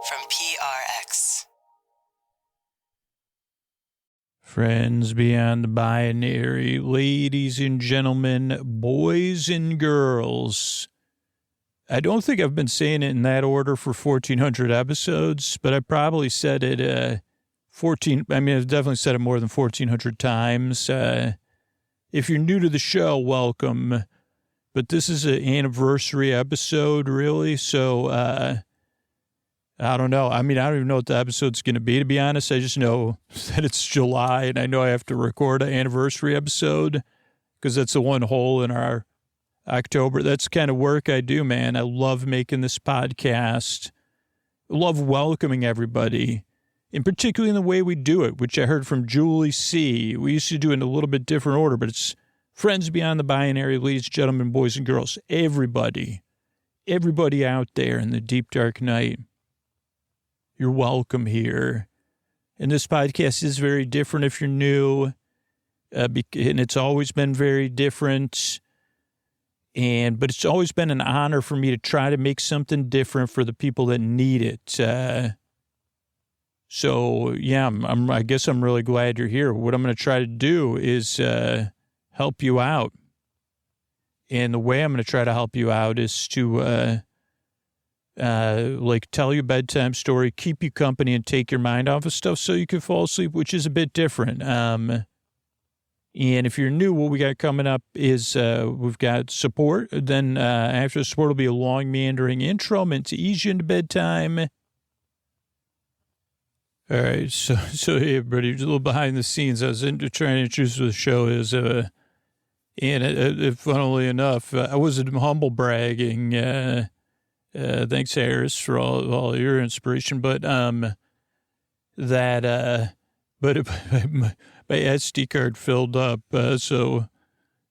from PRX. Friends beyond the binary, ladies and gentlemen, boys and girls. I don't think I've been saying it in that order for 1,400 episodes, but I probably said it I've definitely said it more than 1,400 times. If you're new to the show, welcome. But this is an anniversary episode, really, so I don't know. I mean, I don't even know what the episode's going to be honest. I just know that it's July, and I know I have to record an anniversary episode because that's the one hole in our October. That's the kind of work I do, man. I love making this podcast. I love welcoming everybody, and particularly in the way we do it, which I heard from Julie C. We used to do it in a little bit different order, but it's friends beyond the binary, ladies and gentlemen, boys and girls, everybody out there in the deep, dark night. You're welcome here. And this podcast is very different if you're new, and it's always been very different. But it's always been an honor for me to try to make something different for the people that need it. I guess I'm really glad you're here. What I'm going to try to do is help you out. And the way I'm going to try to help you out is to tell you a bedtime story, keep you company, and take your mind off of stuff so you can fall asleep, which is a bit different. And if you're new, what we got coming up is we've got support. Then after the support will be a long, meandering intro meant to ease you into bedtime. All right, so hey, everybody, a little behind the scenes. I was trying to introduce the show is, funnily enough, I wasn't humble bragging. Thanks, Harris, for all your inspiration. But my SD card filled up. So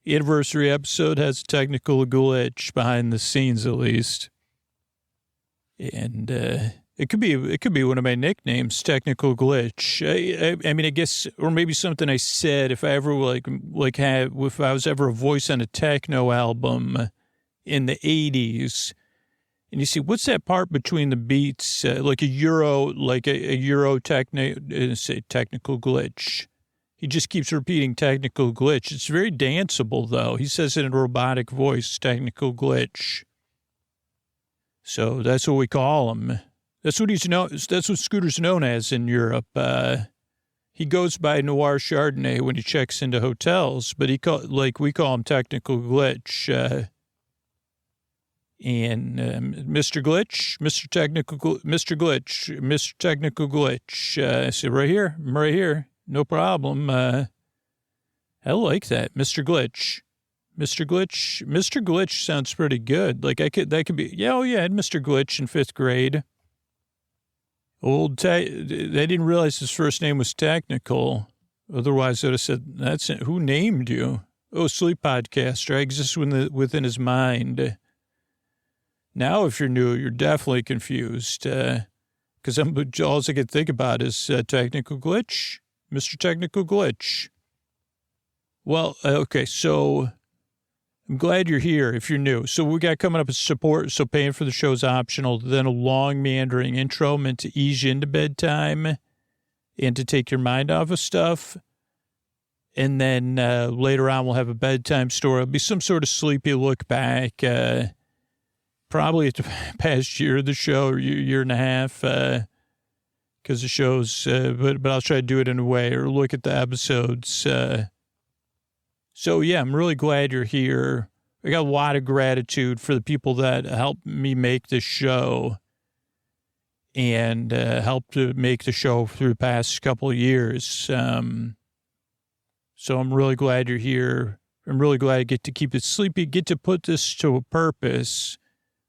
the anniversary episode has a technical glitch behind the scenes, at least. And it could be one of my nicknames, technical glitch. I mean, I guess, or maybe something I said if I ever if I was ever a voice on a techno album in the 80s. And you see, what's that part between the beats, like a Euro technical glitch? He just keeps repeating technical glitch. It's very danceable, though. He says it in a robotic voice, technical glitch. So that's what we call him. That's what That's what Scooter's known as in Europe. He goes by Noir Chardonnay when he checks into hotels, but we call him technical glitch. And Mr. Glitch, Mr. Technical Glitch. I said, I'm right here. No problem. I like that. Mr. Glitch. Mr. Glitch sounds pretty good. Like that could be, I had Mr. Glitch in 5th grade. They didn't realize his first name was Technical. Otherwise, I would have said, that's it. Who named you? Oh, sleep podcaster. I exist within his mind. Now, if you're new, you're definitely confused because all I can think about is technical glitch, Mr. Technical Glitch. Well, okay, so I'm glad you're here if you're new. So we got coming up as support, so paying for the show is optional. Then a long, meandering intro meant to ease you into bedtime and to take your mind off of stuff. And then later on, we'll have a bedtime story. It'll be some sort of sleepy look back. Probably at the past year of the show, or year and a half, because the show's, but I'll try to do it in a way, or look at the episodes. I'm really glad you're here. I got a lot of gratitude for the people that helped me make this show and helped to make the show through the past couple of years. So I'm really glad you're here. I'm really glad I get to keep it sleepy, get to put this to a purpose.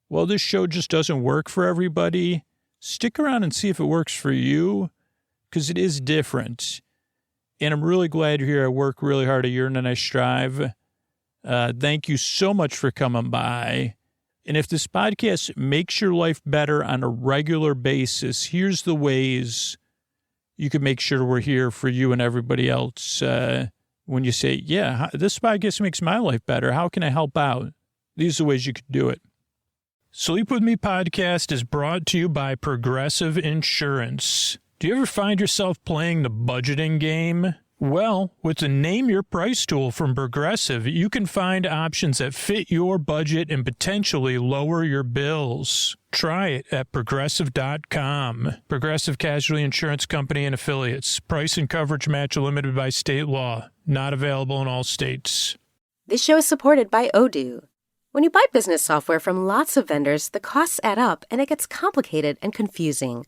Well, this show just doesn't work for everybody. Stick around and see if it works for you, because it is different. And I'm really glad you're here. I work really hard a year and then I strive. Thank you so much for coming by. And if this podcast makes your life better on a regular basis, here's the ways you can make sure we're here for you and everybody else. When you say, this podcast makes my life better, how can I help out? These are the ways you could do it. Sleep With Me podcast is brought to you by Progressive Insurance. Do you ever find yourself playing the budgeting game? Well, with the Name Your Price tool from Progressive, you can find options that fit your budget and potentially lower your bills. Try it at Progressive.com. Progressive Casualty Insurance Company and Affiliates. Price and coverage match limited by state law. Not available in all states. This show is supported by Odoo. When you buy business software from lots of vendors, the costs add up and it gets complicated and confusing.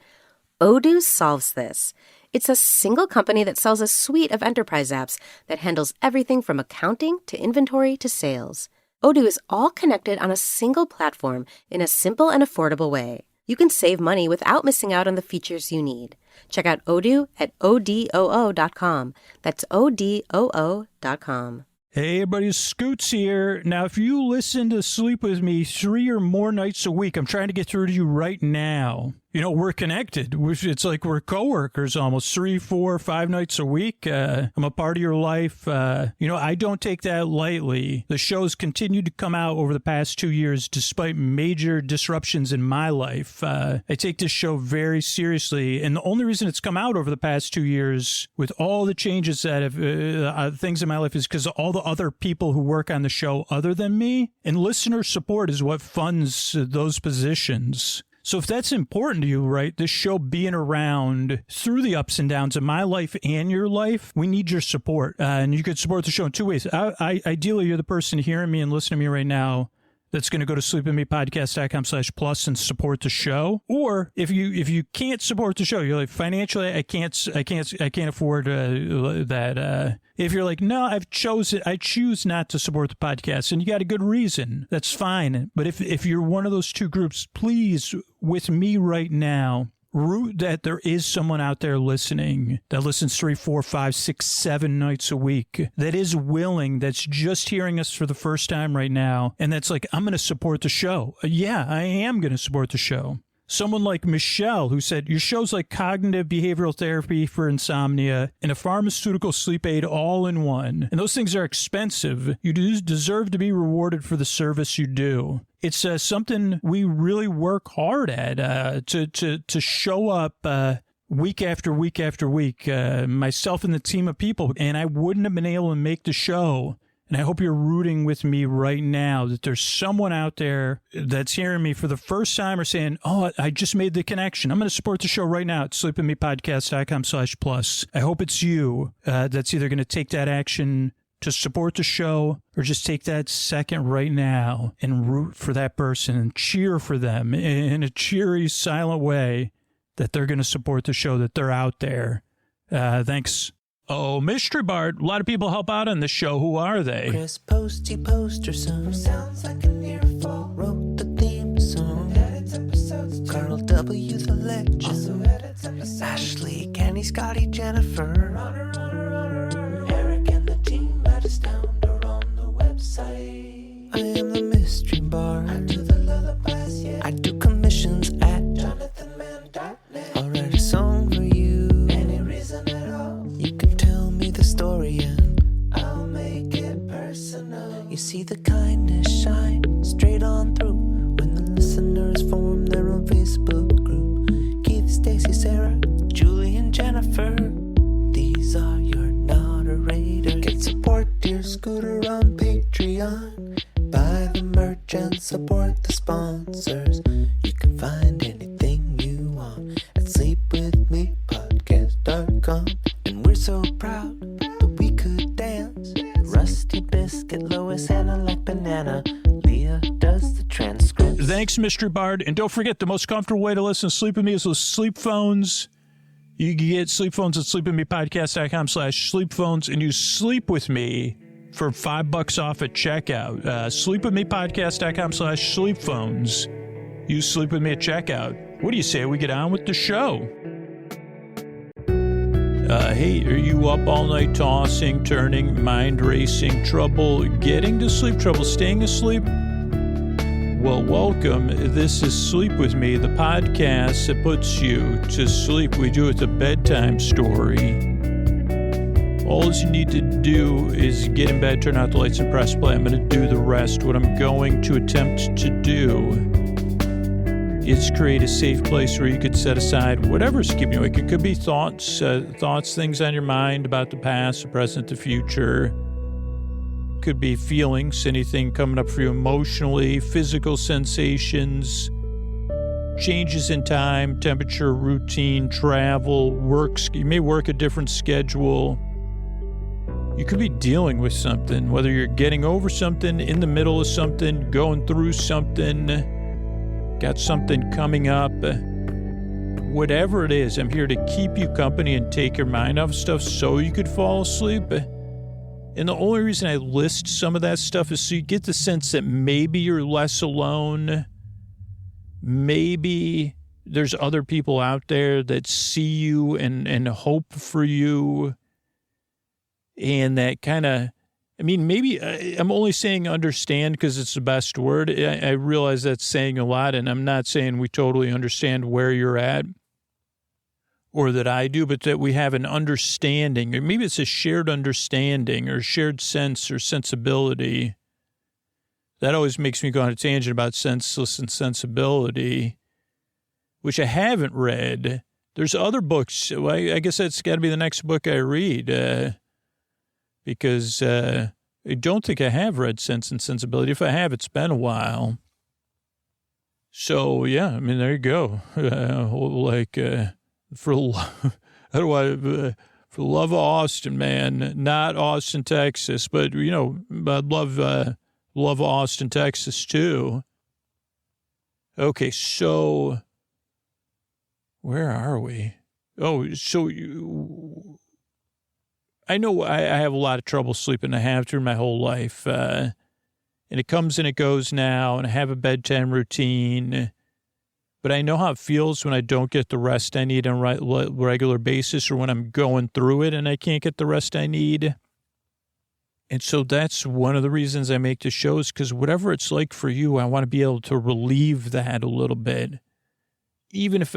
Odoo solves this. It's a single company that sells a suite of enterprise apps that handles everything from accounting to inventory to sales. Odoo is all connected on a single platform in a simple and affordable way. You can save money without missing out on the features you need. Check out Odoo at odoo.com. That's odoo.com. Hey, everybody, Scoots here. Now, if you listen to Sleep With Me 3 or more nights a week, I'm trying to get through to you right now. You know, we're connected. It's like we're coworkers almost 3, 4, 5 nights a week. I'm a part of your life. I don't take that lightly. The show's continued to come out over the past 2 years despite major disruptions in my life. I take this show very seriously. And the only reason it's come out over the past 2 years with all the changes that have things in my life is because of all the other people who work on the show other than me. And listener support is what funds those positions. So if that's important to you, right, this show being around through the ups and downs of my life and your life, we need your support. And you could support the show in 2 ways. Ideally, you're the person hearing me and listening to me right now that's going to go to sleepwithmepodcast.com/plus and support the show. Or if you can't support the show, you're like, financially, I can't afford that. If you're like, no, I choose not to support the podcast, and you got a good reason, that's fine. But if you're one of those two groups, please, with me right now, root that there is someone out there listening that listens 3, 4, 5, 6, 7 nights a week, that is willing, that's just hearing us for the first time right now, and that's like, I'm going to support the show. Yeah, I am going to support the show. Someone like Michelle, who said, your show's like cognitive behavioral therapy for insomnia and a pharmaceutical sleep aid all in one. And those things are expensive. You deserve to be rewarded for the service you do. It's something we really work hard at to show up week after week after week, myself and the team of people. And I wouldn't have been able to make the show. And I hope you're rooting with me right now that there's someone out there that's hearing me for the first time or saying, oh, I just made the connection. I'm going to support the show right now at sleepwithmepodcast.com/plus. I hope it's you that's either going to take that action to support the show or just take that second right now and root for that person and cheer for them in a cheery, silent way that they're going to support the show, that they're out there. Thanks. Oh, Mystery Bart. A lot of people help out on this show. Who are they? Chris Posty Poster Son sounds like an earful. Wrote the theme song. Edits episodes. Carl W. the Legend. Also edits episodes. Ashley, Kenny, Scotty, Jennifer. Runner. Eric and the team at Astound are on the website. I am the Mystery Bart. I do the lullabies, yeah. I do commissions at JonathanMann.net. I'll write a song for you. Any reason at all. You can tell me the story and I'll make it personal. You see the kindness shine straight on through when the listeners form their own Facebook group. Keith, Stacy, Sarah, Julie, and Jennifer. These are your moderators. Get support dear Scooter on Patreon. Buy the merch and support the sponsors. You can find anything you want at sleepwithmepodcast.com. And we're so proud that we could dance. Rusty Biscuit, Lois, Anna like banana. Leah does the transcript. Thanks, Mystery Bard. And don't forget, the most comfortable way to listen to Sleep With Me is with sleep phones. You can get sleep phones at sleepwithmepodcast.com/sleep-phones and use Sleep With Me for $5 off at checkout. Sleepwithmepodcast.com/sleep-phones. Use Sleep With Me at checkout. What do you say we get on with the show? Hey, are you up all night tossing, turning, mind racing, trouble getting to sleep, trouble staying asleep? Well, welcome. This is Sleep With Me, the podcast that puts you to sleep. We do it a bedtime story. All you need to do is get in bed, turn out the lights, and press play. I'm going to do the rest. What I'm going to attempt to do It's create a safe place where you could set aside whatever's keeping you awake. It could be thoughts, things on your mind about the past, the present, the future. Could be feelings, anything coming up for you emotionally, physical sensations, changes in time, temperature, routine, travel, works. You may work a different schedule. You could be dealing with something, whether you're getting over something, in the middle of something, going through something, got something coming up. Whatever it is, I'm here to keep you company and take your mind off stuff so you could fall asleep. And the only reason I list some of that stuff is so you get the sense that maybe you're less alone. Maybe there's other people out there that see you and hope for you. And that kind of, I mean, maybe I'm only saying understand because it's the best word. I realize that's saying a lot, and I'm not saying we totally understand where you're at or that I do, but that we have an understanding, or maybe it's a shared understanding or shared sense or sensibility. That always makes me go on a tangent about senseless and sensibility, which I haven't read. There's other books. Well, I guess that's got to be the next book I read. Because I don't think I have read Sense and Sensibility. If I have, it's been a while. So, yeah, I mean, there you go. For the love of Austin, man. Not Austin, Texas, but, you know, I love Austin, Texas, too. Okay, so where are we? Oh, so I know I have a lot of trouble sleeping. I have through my whole life. And it comes and it goes now, and I have a bedtime routine. But I know how it feels when I don't get the rest I need on a regular basis, or when I'm going through it and I can't get the rest I need. And so that's one of the reasons I make the shows, because whatever it's like for you, I want to be able to relieve that a little bit. Even if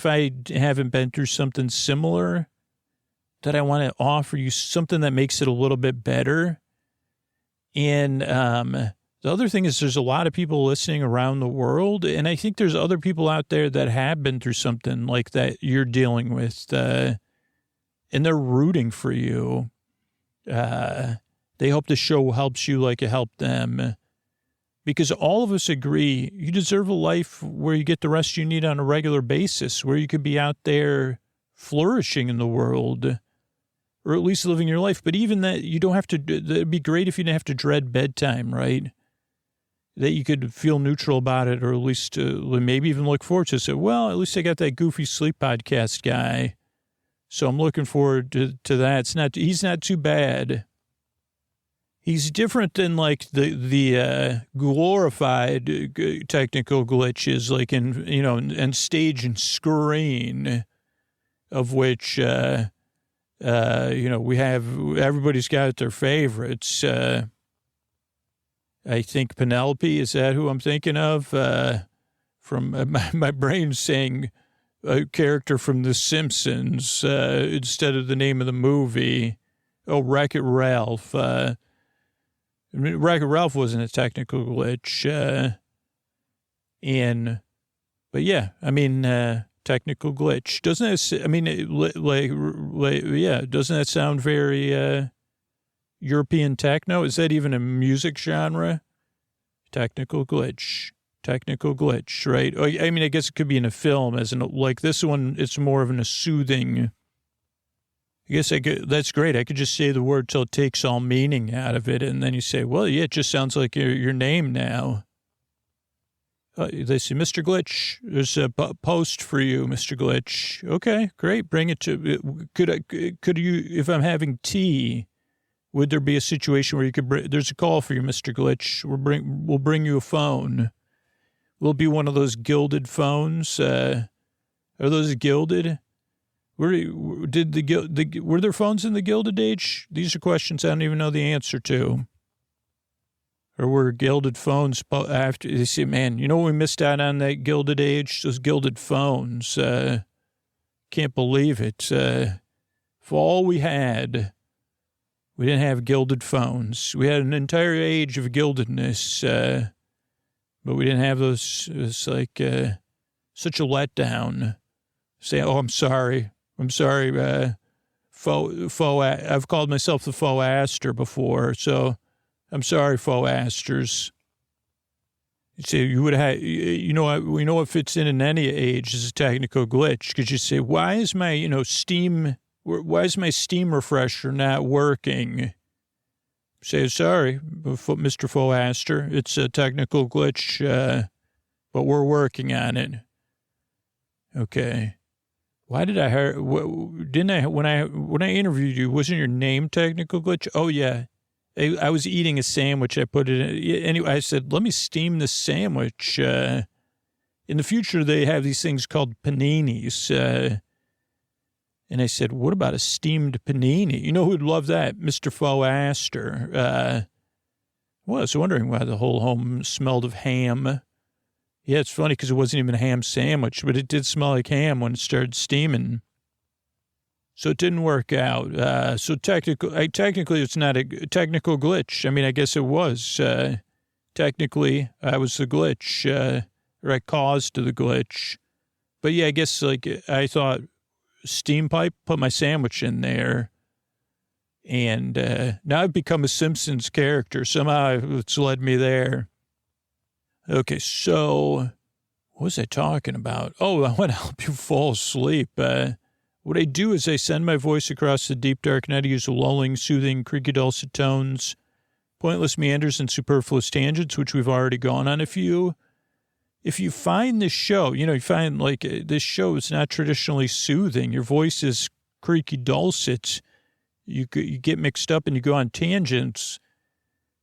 I haven't been through something similar, that I want to offer you something that makes it a little bit better. And the other thing is there's a lot of people listening around the world, and I think there's other people out there that have been through something like that you're dealing with, and they're rooting for you. They hope the show helps you like it helped them, because all of us agree you deserve a life where you get the rest you need on a regular basis, where you could be out there flourishing in the world, or at least living your life. But even that, you don't have to, it'd be great if you didn't have to dread bedtime, right? That you could feel neutral about it, or at least maybe even look forward to it. Say, well, at least I got that Goofy Sleep podcast guy, so I'm looking forward to that. He's not too bad. He's different than like the glorified technical glitches, like in stage and screen, of which we have, everybody's got their favorites. I think Penelope, is that who I'm thinking of? From my brain's saying a character from The Simpsons instead of the name of the movie. Oh, Wreck-It Ralph. Wreck-It Ralph wasn't a technical glitch. But yeah, I mean, technical glitch. Doesn't that, I mean, doesn't that sound very European techno? Is that even a music genre? Technical glitch, right? I mean, I guess it could be in a film, like this one, it's more of a soothing. I guess that's great. I could just say the word till it takes all meaning out of it. And then you say, well, yeah, it just sounds like your name now. They say, Mr. Glitch, there's a post for you, Mr. Glitch. Okay, great. Bring it to, could you, if I'm having tea, would there be a situation where you could there's a call for you, Mr. Glitch. We'll bring you a phone. Will it be one of those gilded phones? Are those gilded? Were there phones in the Gilded Age? These are questions I don't even know the answer to. Or were gilded phones after? They say, man, you know we missed out on that Gilded Age? Those gilded phones. Can't believe it. For all we had, we didn't have gilded phones. We had an entire age of gildedness. but we didn't have those. It's like such a letdown. Say, oh, I'm sorry. I've called myself the faux Aster before, so I'm sorry, faux Asters. You say you would have, you know what fits in any age is a technical glitch, because you say, why is my Steam refresher not working? Say, sorry, Mr. Faux Aster, it's a technical glitch, but we're working on it. Okay. Why did I hire? Didn't I when I interviewed you? Wasn't your name Technical Glitch? Oh yeah, I was eating a sandwich. I put it in. Anyway, I said, let me steam this sandwich. In the future, they have these things called paninis. And I said, what about a steamed panini? You know who'd love that? Mr. Faux Aster. Well, I was wondering why the whole home smelled of ham. Yeah, it's funny because it wasn't even a ham sandwich, but it did smell like ham when it started steaming. So it didn't work out. So technically, it's not a technical glitch. I mean, I guess it was. Technically, I was the glitch, or I caused the glitch. But yeah, I guess I thought steam pipe, put my sandwich in there. And now I've become a Simpsons character. Somehow it's led me there. Okay, so what was I talking about? Oh, I want to help you fall asleep. What I do is I send my voice across the deep, dark night. I use lulling, soothing, creaky, dulcet tones, pointless meanders, and superfluous tangents, which we've already gone on a few. If you find this show, you find this show is not traditionally soothing. Your voice is creaky, dulcet. You get mixed up and you go on tangents.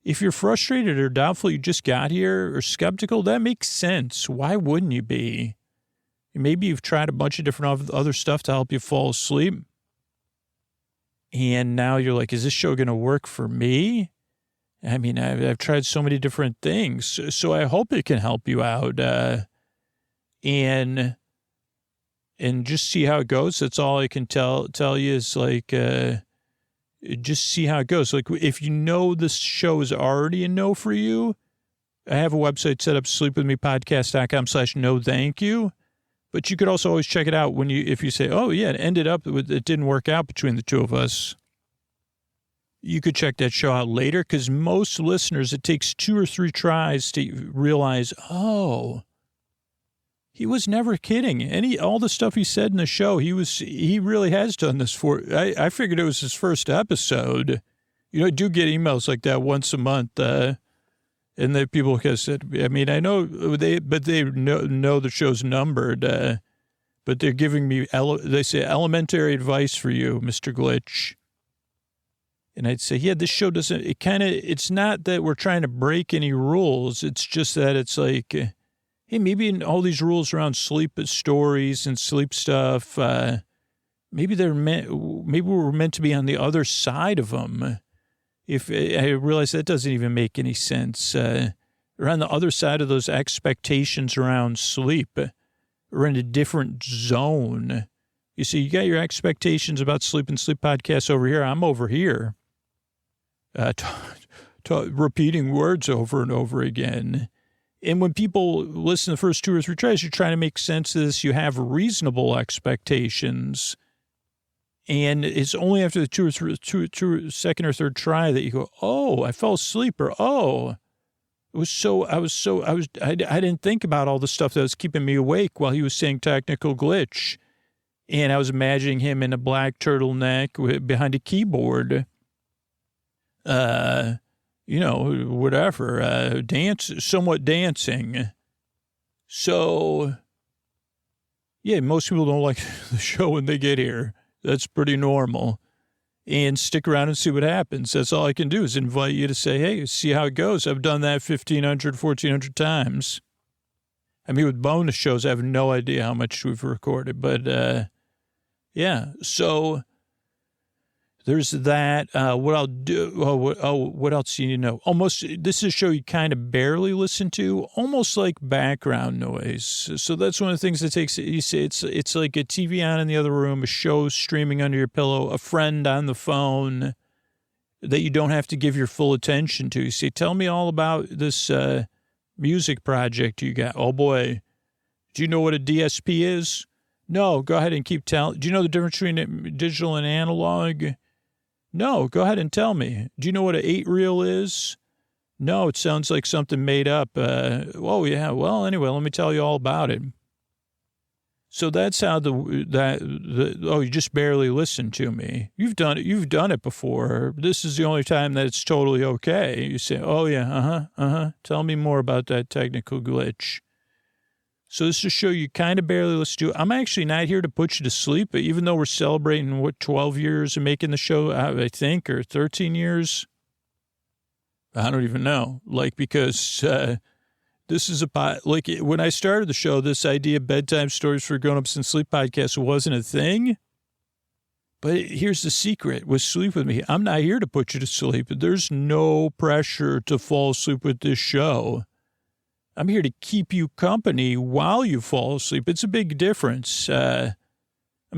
If you're frustrated or doubtful you just got here or skeptical, that makes sense. Why wouldn't you be? Maybe you've tried a bunch of different other stuff to help you fall asleep. And now you're like, is this show going to work for me? I mean, I've tried so many different things. So I hope it can help you out. And just see how it goes. That's all I can tell you is just see how it goes. Like, if you know this show is already a no for you, I have a website set up, sleepwithmepodcast.com/no thank you. But you could also always check it out if you say, oh yeah, it didn't work out between the two of us. You could check that show out later, because most listeners, it takes 2 or 3 tries to realize, oh, he was never kidding. All the stuff he said in the show, he really has done this for. I figured it was his first episode. I do get emails like that once a month, and the people have said, I mean, I know they know the show's numbered, but they're giving me they say elementary advice for you, Mr. Glitch. And I'd say, yeah, this show doesn't. It's not that we're trying to break any rules. It's just that it's like, hey, maybe in all these rules around sleep stories and sleep stuff, maybe we're meant to be on the other side of them. If I realize that doesn't even make any sense. We're on the other side of those expectations around sleep. We're in a different zone. You see, you got your expectations about sleep and sleep podcasts over here. I'm over here. Repeating words over and over again. And when people listen the first 2 or 3 tries, you're trying to make sense of this. You have reasonable expectations. And it's only after the second or third try that you go, oh, I fell asleep, or, oh, I didn't think about all the stuff that was keeping me awake while he was saying technical glitch. And I was imagining him in a black turtleneck behind a keyboard. Whatever, somewhat dancing. So, yeah, most people don't like the show when they get here. That's pretty normal. And stick around and see what happens. That's all I can do is invite you to say, hey, see how it goes. I've done that 1,500, 1,400 times. I mean, with bonus shows, I have no idea how much we've recorded. But, yeah, so there's that. What I'll do, what else do you need to know? This is a show you kind of barely listen to, almost like background noise. So that's one of the things that takes, you say, it's like a TV on in the other room, a show streaming under your pillow, a friend on the phone that you don't have to give your full attention to. You say, tell me all about this music project you got. Oh, boy. Do you know what a DSP is? No, go ahead and keep telling. Do you know the difference between digital and analog? No, go ahead and tell me. Do you know what an 8-reel is? No, it sounds like something made up. Oh, yeah. Well, anyway, let me tell you all about it. So that's how you just barely listened to me. You've done it before. This is the only time that it's totally okay. You say, oh, yeah, Tell me more about that technical glitch. So this is to show you kind of barely listen to it. I'm actually not here to put you to sleep, but even though we're celebrating, 12 years of making the show, I think, or 13 years. I don't even know. Because this is when I started the show, this idea of bedtime stories for grown-ups and sleep podcasts wasn't a thing. But here's the secret with Sleep With Me. I'm not here to put you to sleep. There's no pressure to fall asleep with this show. I'm here to keep you company while you fall asleep. It's a big difference. I'm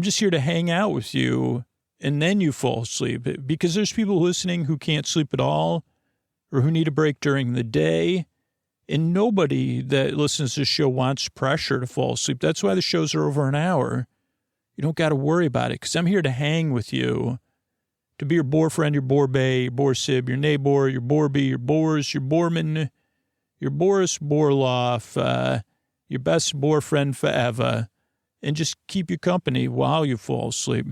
just here to hang out with you, and then you fall asleep. Because there's people listening who can't sleep at all or who need a break during the day. And nobody that listens to the show wants pressure to fall asleep. That's why the shows are over an hour. You don't got to worry about it because I'm here to hang with you, to be your boyfriend, your borbay, your borsib, your neighbor, your borby, your bors, your borman, your Boris Borloff, your best boyfriend forever, and just keep you company while you fall asleep.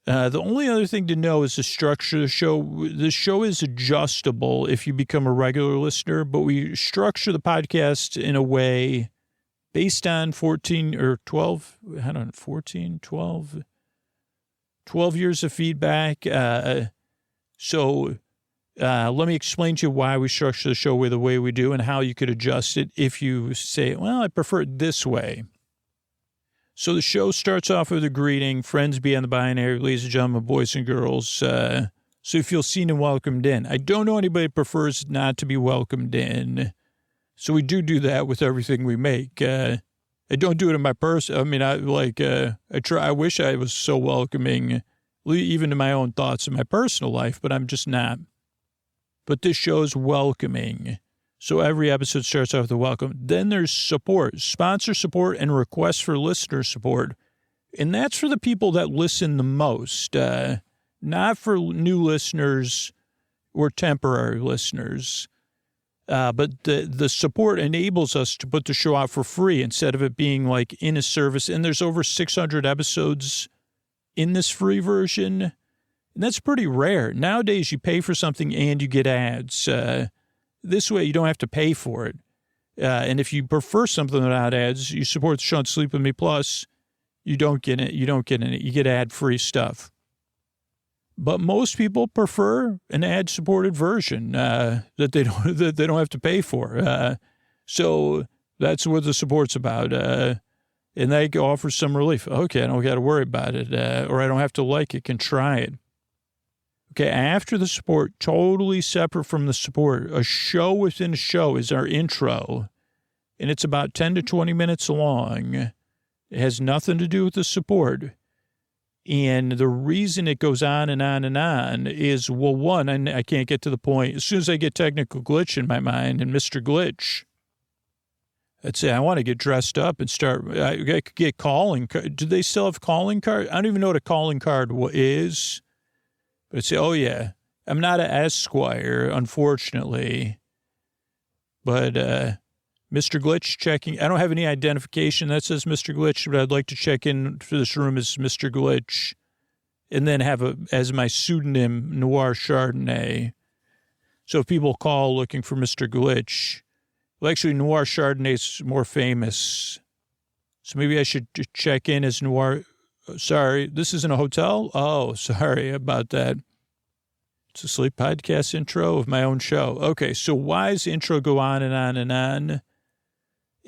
The only other thing to know is the structure of the show. The show is adjustable if you become a regular listener, but we structure the podcast in a way based on 12 years of feedback. So let me explain to you why we structure the show the way we do and how you could adjust it if you say, well, I prefer it this way. So the show starts off with a greeting, friends beyond the binary, ladies and gentlemen, boys and girls, so you feel seen and welcomed in. I don't know anybody prefers not to be welcomed in, so we do that with everything we make. I don't do it in my person. I mean, I try. I wish I was so welcoming, even to my own thoughts in my personal life, but I'm just not. But this show's welcoming. So every episode starts off with a welcome. Then there's support, sponsor support, and requests for listener support. And that's for the people that listen the most, not for new listeners or temporary listeners. But the support enables us to put the show out for free instead of it being like in a service. And there's over 600 episodes in this free version. And that's pretty rare. Nowadays, you pay for something and you get ads. This way, you don't have to pay for it. And if you prefer something without ads, you support the show on Sleep With Me Plus, you don't get it. You don't get it. You get ad-free stuff. But most people prefer an ad-supported version that they don't have to pay for. So that's what the support's about. And that offers some relief. Okay, I don't got to worry about it, or I don't have to like it. Can try it. Okay, after the support, totally separate from the support, a show within a show is our intro, and it's about 10 to 20 minutes long. It has nothing to do with the support, and the reason it goes on and on and on is, well, one, I can't get to the point. As soon as I get technical glitch in my mind and Mr. Glitch, I'd say I want to get dressed up and start. I could get calling. Do they still have calling card? I don't even know what a calling card is. But I'd say, oh, yeah, I'm not an Esquire, unfortunately. But Mr. Glitch checking. I don't have any identification that says Mr. Glitch, but I'd like to check in for this room as Mr. Glitch and then have as my pseudonym, Noir Chardonnay. So if people call looking for Mr. Glitch, well, actually, Noir Chardonnay's more famous. So maybe I should check in as Noir. Sorry, this isn't a hotel? Oh, sorry about that. It's a sleep podcast intro of my own show. Okay, so why does the intro go on and on and on?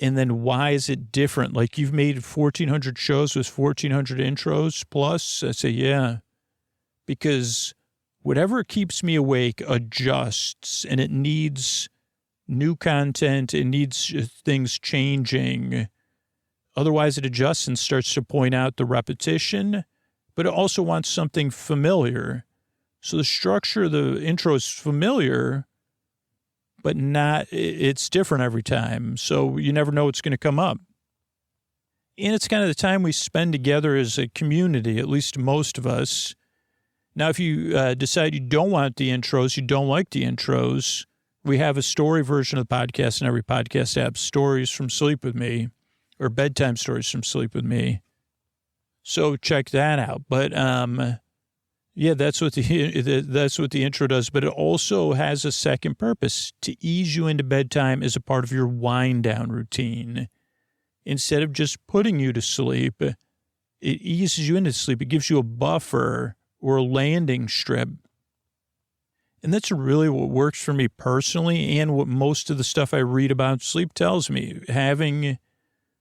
And then why is it different? Like you've made 1,400 shows with 1,400 intros plus? I say, yeah. Because whatever keeps me awake adjusts, and it needs new content. It needs things changing. Otherwise, it adjusts and starts to point out the repetition, but it also wants something familiar. So the structure of the intro is familiar, but it's different every time. So you never know what's going to come up. And it's kind of the time we spend together as a community, at least most of us. Now, if you decide you don't want the intros, you don't like the intros, we have a story version of the podcast in every podcast app, Stories from Sleep With Me, or Bedtime Stories from Sleep With Me. So check that out. But, yeah, that's what the intro does. But it also has a second purpose, to ease you into bedtime as a part of your wind-down routine. Instead of just putting you to sleep, it eases you into sleep. It gives you a buffer or a landing strip. And that's really what works for me personally, and what most of the stuff I read about sleep tells me. Having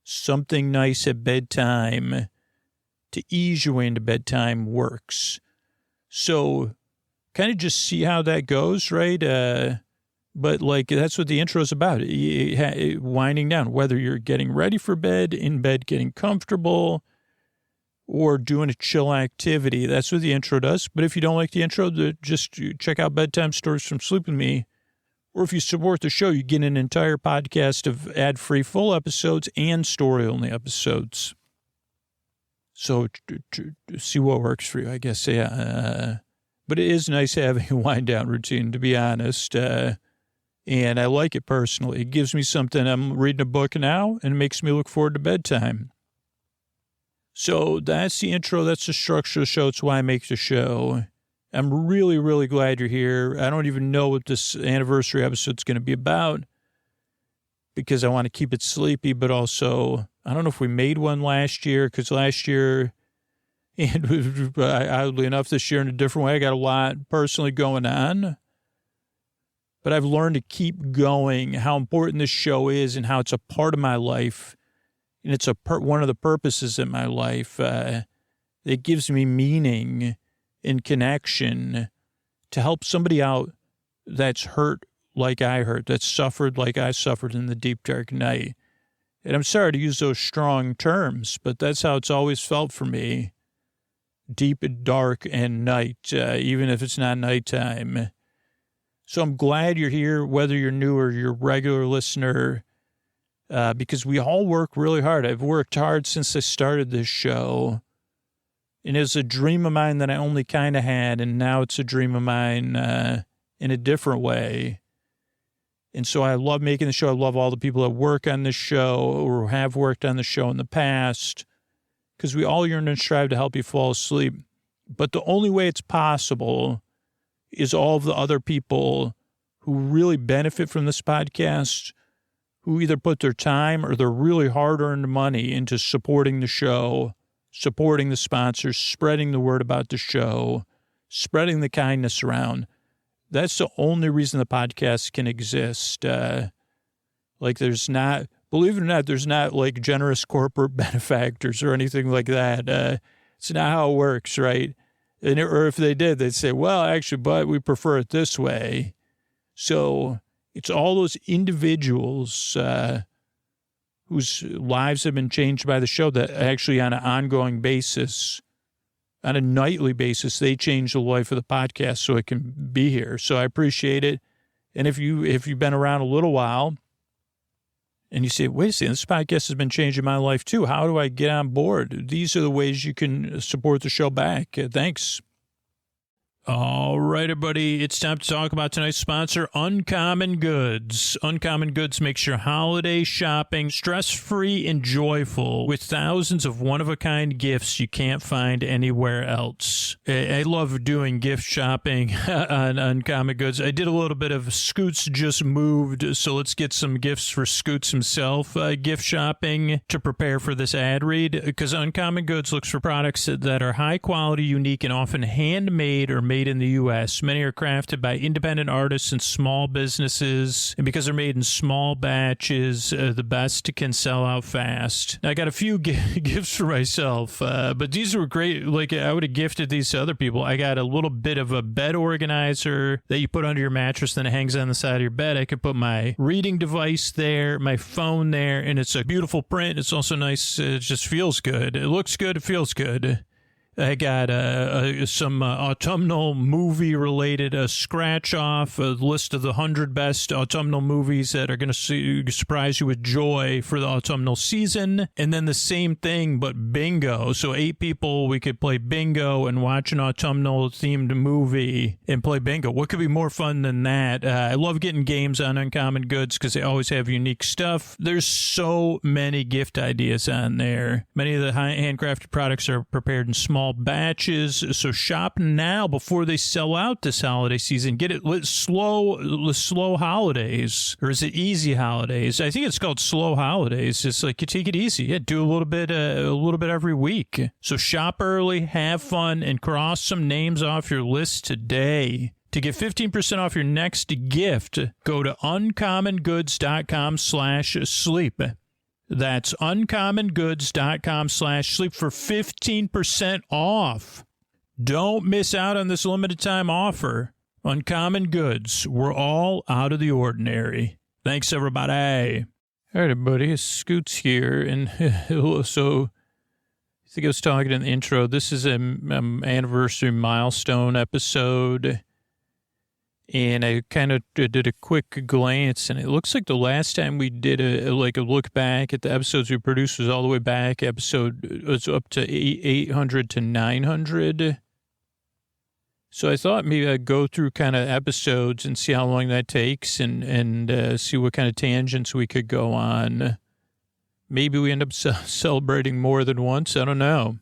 something nice at bedtime to ease you into bedtime works. So kind of just see how that goes, right? But like, that's what the intro is about. Winding down, whether you're getting ready for bed, in bed, getting comfortable, or doing a chill activity. That's what the intro does. But if you don't like the intro, just check out Bedtime Stories from Sleep With Me. Or if you support the show, you get an entire podcast of ad-free full episodes and story-only episodes. So see what works for you, I guess. Yeah. But it is nice having a wind-down routine, to be honest. And I like it personally. It gives me something. I'm reading a book now, and it makes me look forward to bedtime. So that's the intro. That's the structure of the show. It's why I make the show. I'm really, really glad you're here. I don't even know what this anniversary episode's going to be about, because I want to keep it sleepy, but also, I don't know if we made one last year, because last year, and oddly enough, this year in a different way, I got a lot personally going on. But I've learned to keep going, how important this show is and how it's a part of my life. And it's one of the purposes in my life. It gives me meaning and connection to help somebody out that's hurt like I hurt, that's suffered like I suffered in the deep, dark night. And I'm sorry to use those strong terms, but that's how it's always felt for me. Deep, dark, and night, even if it's not nighttime. So I'm glad you're here, whether you're new or you're a regular listener, because we all work really hard. I've worked hard since I started this show, and it's a dream of mine that I only kind of had, and now it's a dream of mine in a different way. And so I love making the show. I love all the people that work on this show or have worked on the show in the past, because we all yearn and strive to help you fall asleep. But the only way it's possible is all of the other people who really benefit from this podcast, who either put their time or their really hard-earned money into supporting the show, supporting the sponsors, spreading the word about the show, spreading the kindness around. That's the only reason the podcast can exist. Like, there's not, believe it or not, there's not like generous corporate benefactors or anything like that. It's not how it works, right? Or if they did, they'd say, well, actually, but we prefer it this way. So it's all those individuals whose lives have been changed by the show that actually on an ongoing basis, on a nightly basis, they change the life of the podcast so it can be here. So I appreciate it. And if you've been around a little while and you say, wait a second, this podcast has been changing my life too. How do I get on board? These are the ways you can support the show back. Thanks. All right, everybody, it's time to talk about tonight's sponsor, Uncommon Goods. Uncommon Goods makes your holiday shopping stress-free and joyful with thousands of one-of-a-kind gifts you can't find anywhere else. I love doing gift shopping on Uncommon Goods. I did a little bit of Scoots just moved, so let's get some gifts for Scoots himself gift shopping to prepare for this ad read, because Uncommon Goods looks for products that are high-quality, unique, and often handmade or made in the U.S. Many are crafted by independent artists and small businesses, and because they're made in small batches, the best can sell out fast. Now, I got a few gifts for myself, but these were great. Like, I would have gifted these to other people. I got a little bit of a bed organizer that you put under your mattress, then it hangs on the side of your bed. I could put my reading device there, my phone there, and it's a beautiful print. It's also nice. It just feels good. It looks good. It feels good. I got some autumnal movie-related scratch-off, a list of the 100 best autumnal movies that are going to surprise you with joy for the autumnal season, and then the same thing, but bingo. So 8 people, we could play bingo and watch an autumnal-themed movie and play bingo. What could be more fun than that? I love getting games on Uncommon Goods because they always have unique stuff. There's so many gift ideas on there. Many of the handcrafted products are prepared in small batches, so shop now before they sell out this holiday season. Get it slow holidays, or is it easy holidays? I think it's called slow holidays. It's like you take it easy. Yeah, do a little bit every week. So shop early, have fun, and cross some names off your list today. To get 15% off your next gift, go to uncommongoods.com/sleep. That's uncommongoods.com/sleep for 15% off. Don't miss out on this limited time offer. Uncommon Goods. We're all out of the ordinary. Thanks, everybody. All right, everybody. It's Scoots here. And so I think I was talking in the intro. This is an anniversary milestone episode. And I kind of did a quick glance, and it looks like the last time we did a look back at the episodes we produced was all the way back. Episode was up to 800 to 900. So I thought maybe I'd go through kind of episodes and see how long that takes, and see what kind of tangents we could go on. Maybe we end up celebrating more than once. I don't know.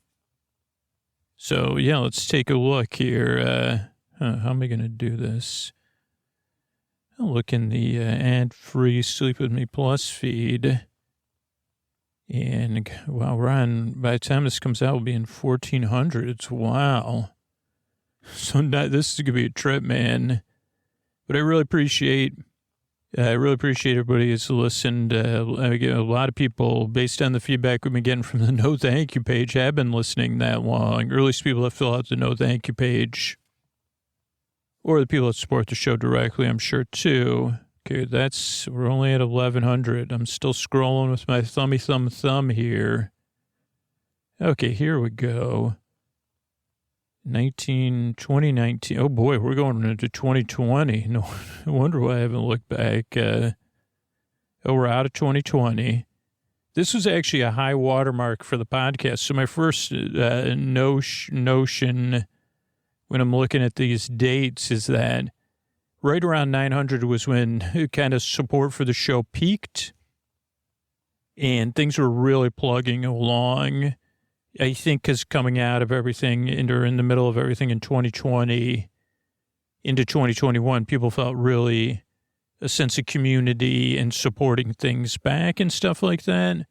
So yeah, let's take a look here. How am I going to do this? I'll look in the ad-free Sleep With Me Plus feed. And wow, Ron, by the time this comes out, we'll be in 1400s. Wow. So this is going to be a trip, man. But I really appreciate everybody who's listened. I get a lot of people, based on the feedback we've been getting from the No Thank You page, have been listening that long. Or at least people that fill out the No Thank You page. Or the people that support the show directly, I'm sure, too. Okay, we're only at 1,100. I'm still scrolling with my thumb here. Okay, here we go. 2019. Oh, boy, we're going into 2020. No wonder why I haven't looked back. We're out of 2020. This was actually a high watermark for the podcast. So my first notion when I'm looking at these dates is that right around 900 was when kind of support for the show peaked and things were really plugging along. I think because coming out of everything in the middle of everything in 2020 into 2021, people felt really a sense of community and supporting things back and stuff like that.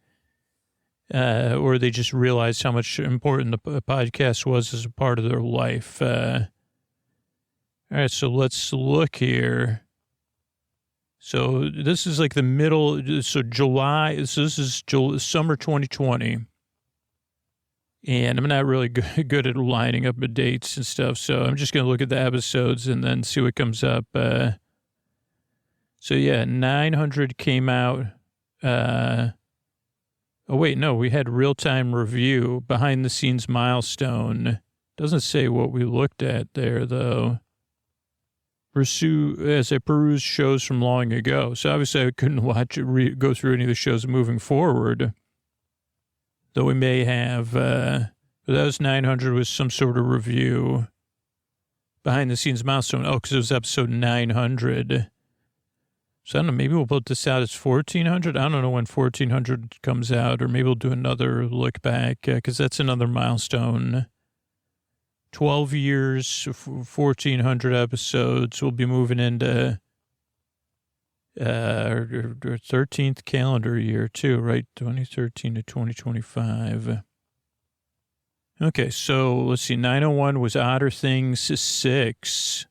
Or they just realized how much important the podcast was as a part of their life. All right, so let's look here. So this is like the middle, so July, so this is summer 2020. And I'm not really good at lining up the dates and stuff, so I'm just going to look at the episodes and then see what comes up. So yeah, 900 came out. Oh, wait, no, we had real-time review, behind-the-scenes milestone. Doesn't say what we looked at there, though. Pursue as I peruse shows from long ago. So obviously I couldn't go through any of the shows moving forward. Though we may have, but that was 900 was some sort of review. Behind-the-scenes milestone. Oh, because it was episode 900. So I don't know, maybe we'll put this out as 1400. I don't know when 1400 comes out, or maybe we'll do another look back, because that's another milestone. 12 years, 1400 episodes. We'll be moving into our 13th calendar year, too, right? 2013 to 2025. Okay, so let's see. 901 was Otter Things 6.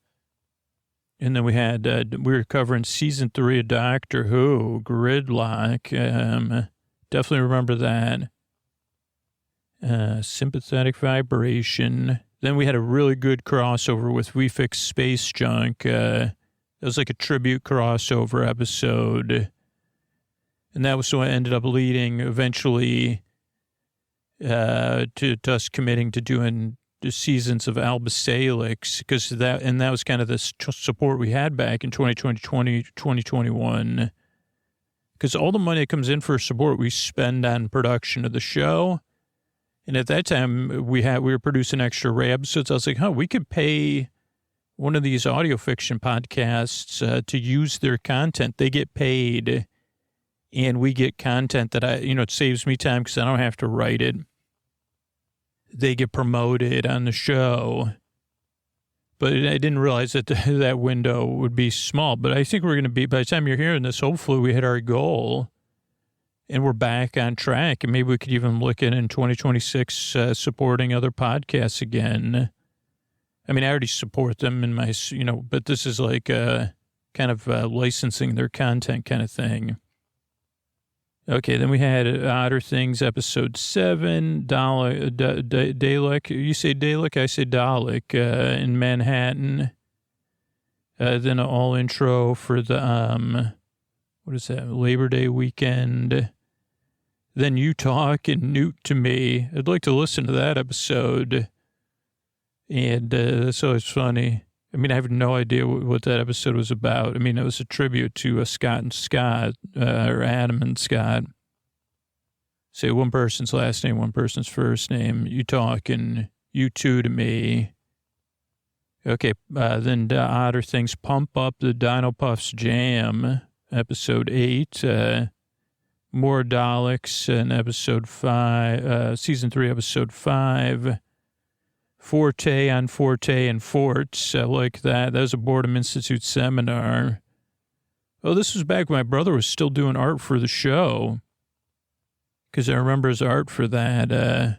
And then we had, we were covering season 3 of Doctor Who, Gridlock. Definitely remember that. Sympathetic Vibration. Then we had a really good crossover with We Fix Space Junk. It was like a tribute crossover episode. And that was what ended up leading eventually to us committing to doing seasons of Alba Salix, because that was kind of the support we had back in 2021. Because all the money that comes in for support, we spend on production of the show. And at that time, we were producing extra episodes. I was like, we could pay one of these audio fiction podcasts to use their content. They get paid, and we get content that it saves me time because I don't have to write it. They get promoted on the show. But I didn't realize that that window would be small. But I think we're going to be, by the time you're hearing this, hopefully we hit our goal and we're back on track. And maybe we could even look at in 2026 supporting other podcasts again. I mean, I already support them in my, but this is like kind of licensing their content kind of thing. Okay, then we had Otter Things, episode 7, Dalek. You say Dalek, I say Dalek, in Manhattan. Then an all intro for the, what is that, Labor Day weekend. Then You Talk and Newt to Me. I'd like to listen to that episode. And that's always funny. I mean, I have no idea what that episode was about. I mean, it was a tribute to Scott and Scott, or Adam and Scott. Say one person's last name, one person's first name. You talk and you two to me. Okay, then Otter Things, Pump Up the Dino Puffs Jam, episode 8. More Daleks in episode 5, season 3, episode 5. Forte on Forte and Forts. I like that. That was a Boredom Institute seminar. Oh, this was back when my brother was still doing art for the show. Because I remember his art for that. Then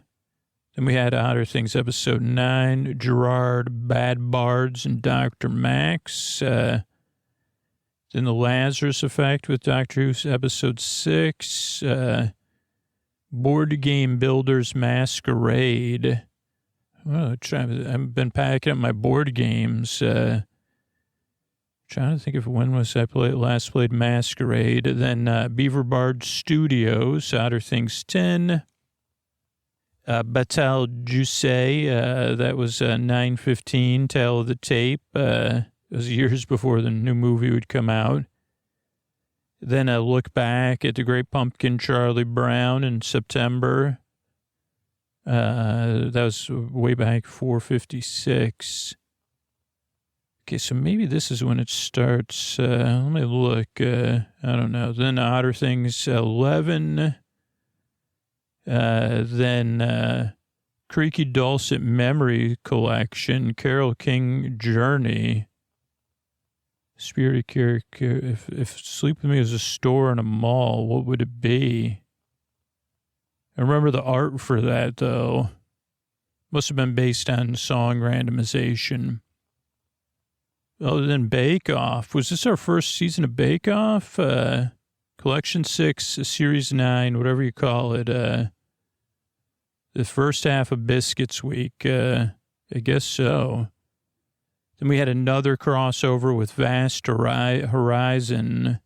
we had Otter Things, episode 9. Gerard, Bad Bards, and Dr. Max. Then The Lazarus Effect with Doctor Who's episode 6. Board Game Builders Masquerade. Well, I've been packing up my board games. Trying to think of when was I last played Masquerade. Then Beaver Bard Studios, Otter Things 10. Batal Jussé, that was 9:15, Tale of the Tape. It was years before the new movie would come out. Then a look back at the Great Pumpkin, Charlie Brown in September. That was way back 4:56. Okay, so maybe this is when it starts. Let me look. I don't know. Then Otter Things 11. Then Creaky Dulcet Memory Collection, Carole King Journey. Spirited Character. If Sleep With Me was a store in a mall, what would it be? I remember the art for that, though. Must have been based on song randomization. Other than Bake Off. Was this our first season of Bake Off? Collection 6, Series 9, whatever you call it. The first half of Biscuits Week. I guess so. Then we had another crossover with Vast Horizon.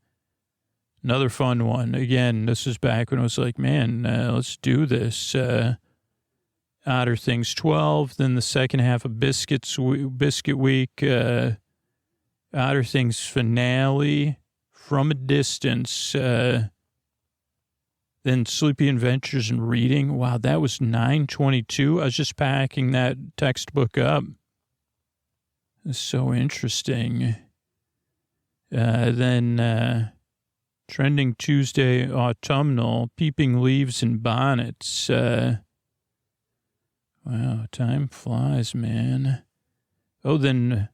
Another fun one. Again, this is back when I was like, man, let's do this. Otter Things 12. Then the second half of Biscuit Week. Otter Things finale. From a Distance. Then Sleepy Adventures and Reading. Wow, that was 9/22. I was just packing that textbook up. It's so interesting. Then... Trending Tuesday Autumnal, Peeping Leaves and Bonnets. Wow, time flies, man. Oh, then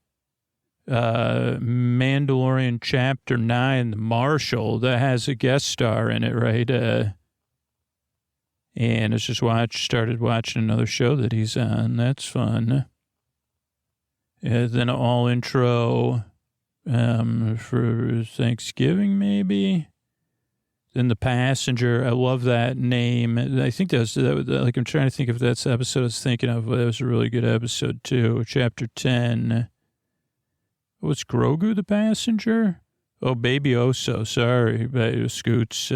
Mandalorian Chapter 9, The Marshal, that has a guest star in it, right? And I just started watching another show that he's on. That's fun. Then all intro... for Thanksgiving, maybe. Then The Passenger. I love that name. I think that's like, I'm trying to think if that's the episode I was thinking of. That was a really good episode too. Chapter 10. What's Grogu the Passenger? Oh, Baby Oso. Sorry, Scoots.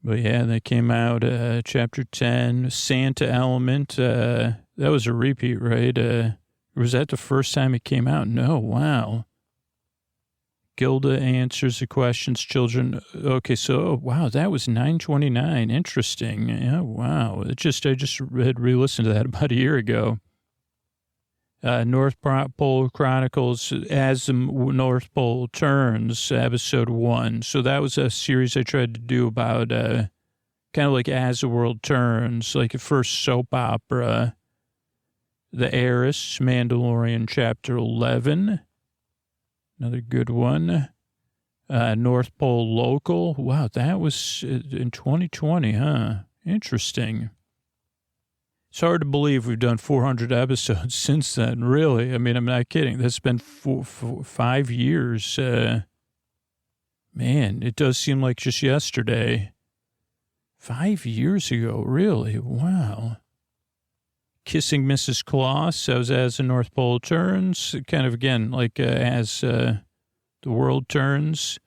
But yeah, they came out, chapter 10, Santa Element. That was a repeat, right? Was that the first time it came out? No, wow. Gilda answers the questions, children. Okay, so, wow, that was 9/29. Interesting. Yeah, wow. I just had re-listened to that about a year ago. North Pole Chronicles, As the North Pole Turns, episode 1. So that was a series I tried to do about kind of like As the World Turns, like a first soap opera. The Heiress, Mandalorian, chapter 11. Another good one. North Pole Local. Wow, that was in 2020, huh? Interesting. It's hard to believe we've done 400 episodes since then, really. I mean, I'm not kidding. That's been 5 years. Man, it does seem like just yesterday. 5 years ago, really? Wow. Kissing Mrs. Claus, that was As the North Pole Turns. Kind of, again, like as the world turns.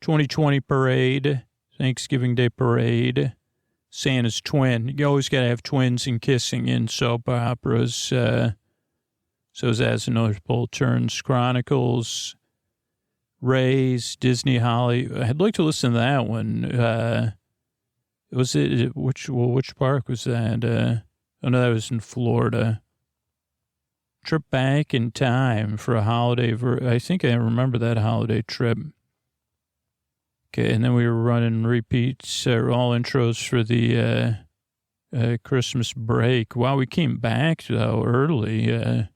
2020 Parade, Thanksgiving Day Parade. Santa's twin. You always got to have twins and kissing in soap operas. So As the North Pole Turns, Chronicles, Ray's, Disney Holly. I'd like to listen to that one. Which park was that? Oh, no, that was in Florida. Trip back in time for a holiday. I think I remember that holiday trip. Okay, and then we were running repeats, all intros for the Christmas break. Wow, we came back, though, early.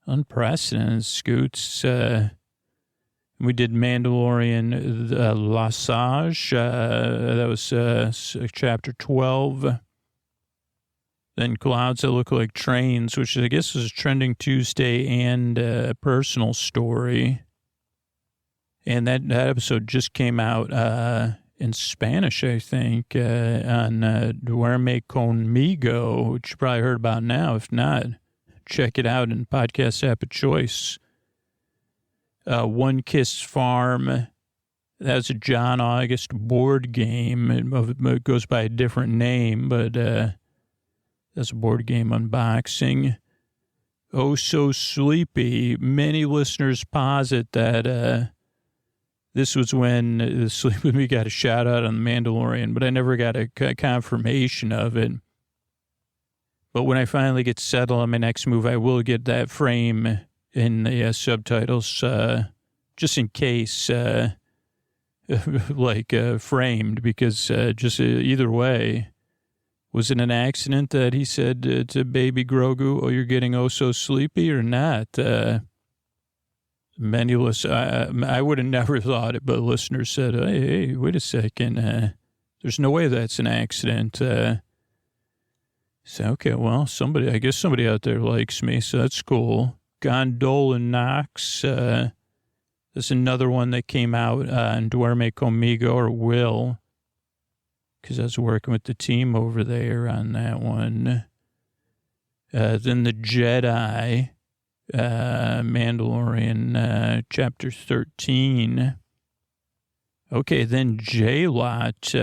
Unprecedented, Scoots. We did Mandalorian, Lasage. That was chapter 12. Then Clouds That Look Like Trains, which I guess was Trending Tuesday and Personal Story. And that episode just came out in Spanish, I think, on Duerme Conmigo, which you probably heard about now. If not, check it out in podcast app of choice. One Kiss Farm. That's a John August board game. It goes by a different name, but that's a board game unboxing. Oh So Sleepy. Many listeners posit that this was when Sleep With Me got a shout out on The Mandalorian, but I never got a confirmation of it. But when I finally get settled on my next move, I will get that frame in the subtitles, just in case, framed, because just either way. Was it an accident that he said to baby Grogu, oh, you're getting oh so sleepy or not? Many I would have never thought it, but listeners said, hey, wait a second. There's no way that's an accident. So, okay, well, I guess somebody out there likes me, so that's cool. Gondola Knox. There's another one that came out on Duerme Conmigo, or Will, because I was working with the team over there on that one. Then the Jedi, Mandalorian, chapter 13. Okay, then J-Lot.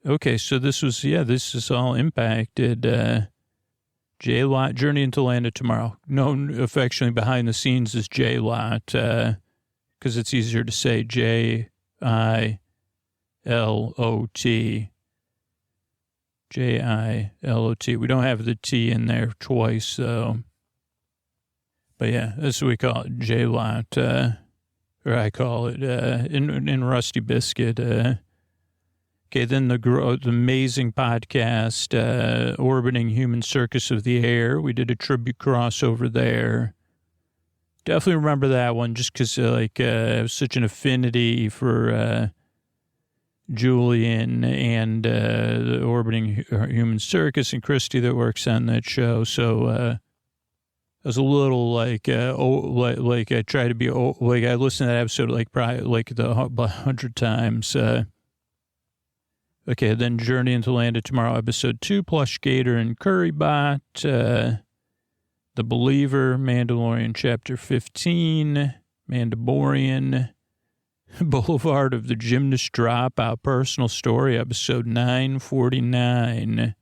Okay, so this is all impacted. J-Lot, Journey into Land of Tomorrow. Known affectionately behind the scenes as J-Lot, because it's easier to say J-I-L-O-T. J-I-L-O-T. We don't have the T in there twice, though. But yeah, that's what we call it, J-Lot, or I call it, in Rusty Biscuit. Okay, then the amazing podcast, Orbiting Human Circus of the Air. We did a tribute crossover there. Definitely remember that one just because, I have such an affinity for Julian and the Orbiting Human Circus and Christy that works on that show. So I was a little I try to be, I listened to that episode probably 100 times. Okay, then Journey into Land of Tomorrow, episode 2, Plush Gator and Currybot. The Believer, Mandalorian, chapter 15, Mandalorian. Boulevard of the Gymnast Dropout, Personal Story, episode 949.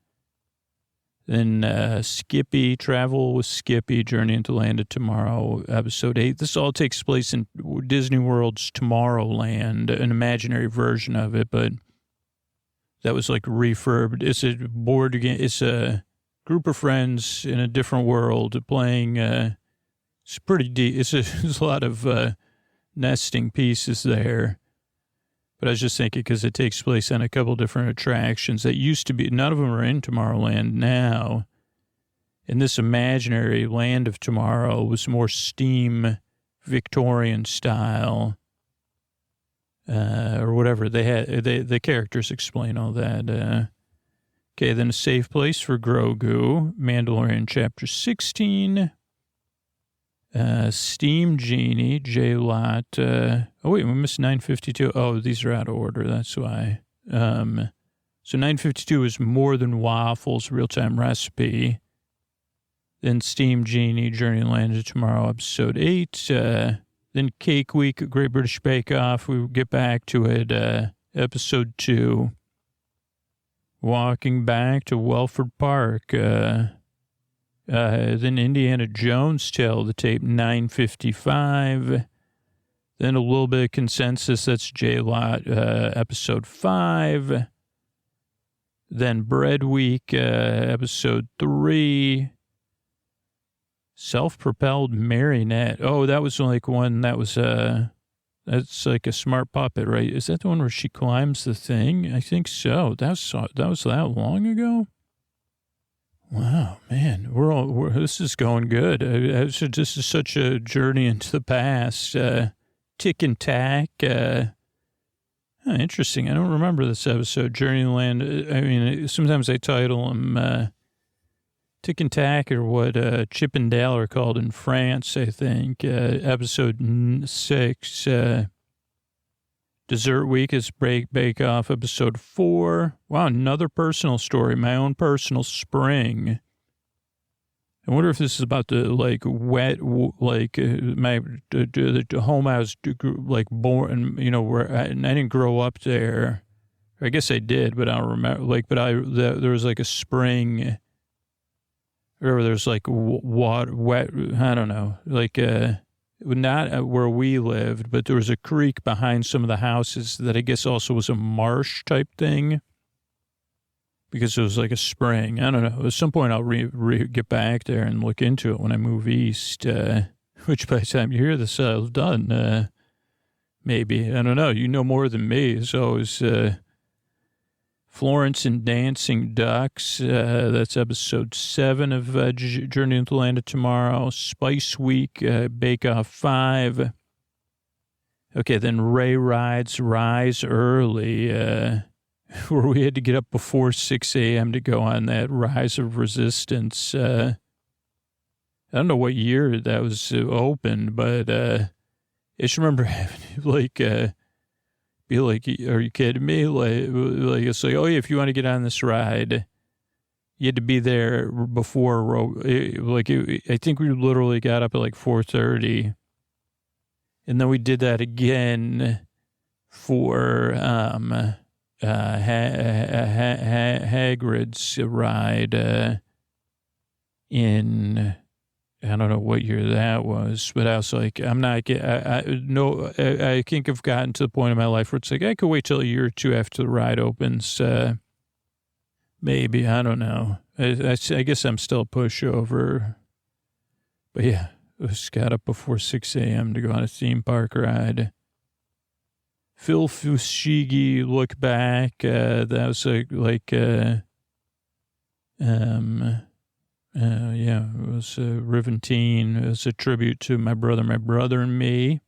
Then Skippy, Travel with Skippy, Journey into Land of Tomorrow, episode 8. This all takes place in Disney World's Tomorrowland, an imaginary version of it, but that was like refurbed. It's a board game. It's a group of friends in a different world playing. It's pretty deep. There's a lot of nesting pieces there. But I was just thinking because it takes place on a couple different attractions that used to be, none of them are in Tomorrowland now. And this imaginary Land of Tomorrow was more steam Victorian style. Or whatever the characters explain all that. Okay, then A Safe Place for Grogu, Mandalorian Chapter 16. Steam Genie, J-Lot. Oh, wait, we missed 952. Oh, these are out of order. That's why. So 952 is More Than Waffles, Real-Time Recipe. Then Steam Genie, Journey to Land of Tomorrow, episode 8. Then Cake Week, Great British Bake Off. We will get back to it. Episode 2. Walking Back to Welford Park. Then Indiana Jones Tale of the Tape, 955. Then a little bit of Consensus, that's J-Lot, episode 5. Then Bread Week, episode 3. Self-Propelled Marionette. Oh, that was like one that was, that's like a smart puppet, right? Is that the one where she climbs the thing? I think so. That was that long ago? Wow, man, this is going good. This is such a journey into the past. Tick and Tack. Interesting. I don't remember this episode, Journey to Land. I mean, sometimes I title them Tick and Tack, or what Chip and Dale are called in France, I think. Episode 6. Dessert Week is Bake Off, episode 4. Wow, another personal story, my own personal spring. I wonder if this is about the, like, wet, like, the home I was, like, born, you know, where I didn't grow up there. I guess I did, but I don't remember, like, but there was, like, a spring, or there's, like, water, wet, I don't know, like, not where we lived, but there was a creek behind some of the houses that I guess also was a marsh type thing, because it was like a spring. I don't know. At some point I'll get back there and look into it when I move east, which by the time you hear this, I've done, maybe. I don't know. You know more than me. So it's Florence and Dancing Ducks. That's episode 7 of Journey into the Land of Tomorrow. Spice Week, Bake Off 5. Okay, then Ray Rise Early, where we had to get up before 6 a.m. to go on that Rise of Resistance. I don't know what year that was opened, but I just remember having, like, be like, are you kidding me? Like it's like, oh yeah, if you want to get on this ride, you had to be there before. I think we literally got up at like 4:30, and then we did that again for Hagrid's ride in. I don't know what year that was, but I was like, I think I've gotten to the point in my life where it's like, I could wait till a year or two after the ride opens. Maybe, I don't know. I guess I'm still a pushover. But yeah, I just got up before 6 a.m. to go on a theme park ride. Phil Fushigi, Look Back. That was yeah, it was Riventine. It was a tribute to my brother and me.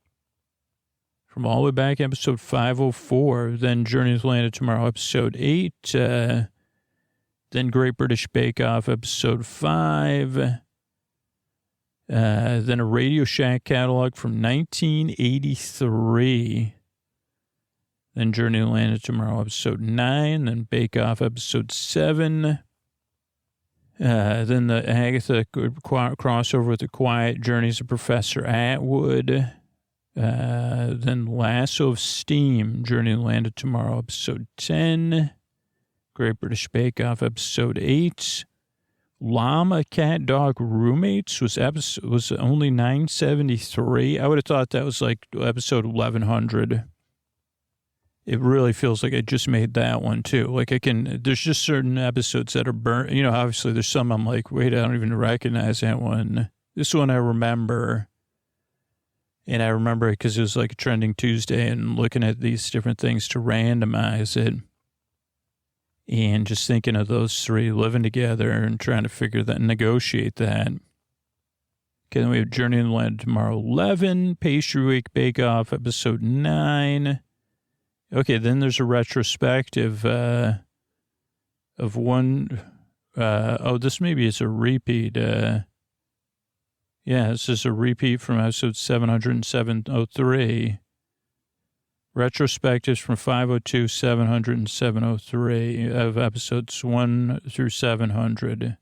From all the way back, episode 504. Then Journey to the Land of Tomorrow, episode 8. Then Great British Bake Off, episode 5. Then a Radio Shack catalog from 1983. Then Journey to the Land of Tomorrow, episode 9. Then Bake Off, episode 7. Then the Agatha crossover with the Quiet Journeys of Professor Atwood. Then Lasso of Steam, Journey to the Land of Tomorrow, episode 10. Great British Bake Off, episode 8. Llama Cat Dog Roommates was only 973. I would have thought that was like episode 1100. It really feels like I just made that one too. Like there's just certain episodes that are burnt. You know, obviously there's some I'm like, wait, I don't even recognize that one. This one I remember. And I remember it because it was like a trending Tuesday and looking at these different things to randomize it. And just thinking of those three living together and trying to figure that, negotiate that. Okay, then we have Journey in the Land tomorrow, 11. Pastry Week Bake Off, episode 9. Okay, then there's a retrospective of one. This maybe is a repeat. Yeah, this is a repeat from episode 703. Retrospectives from 502, 700, and 703 of episodes 1 through 700.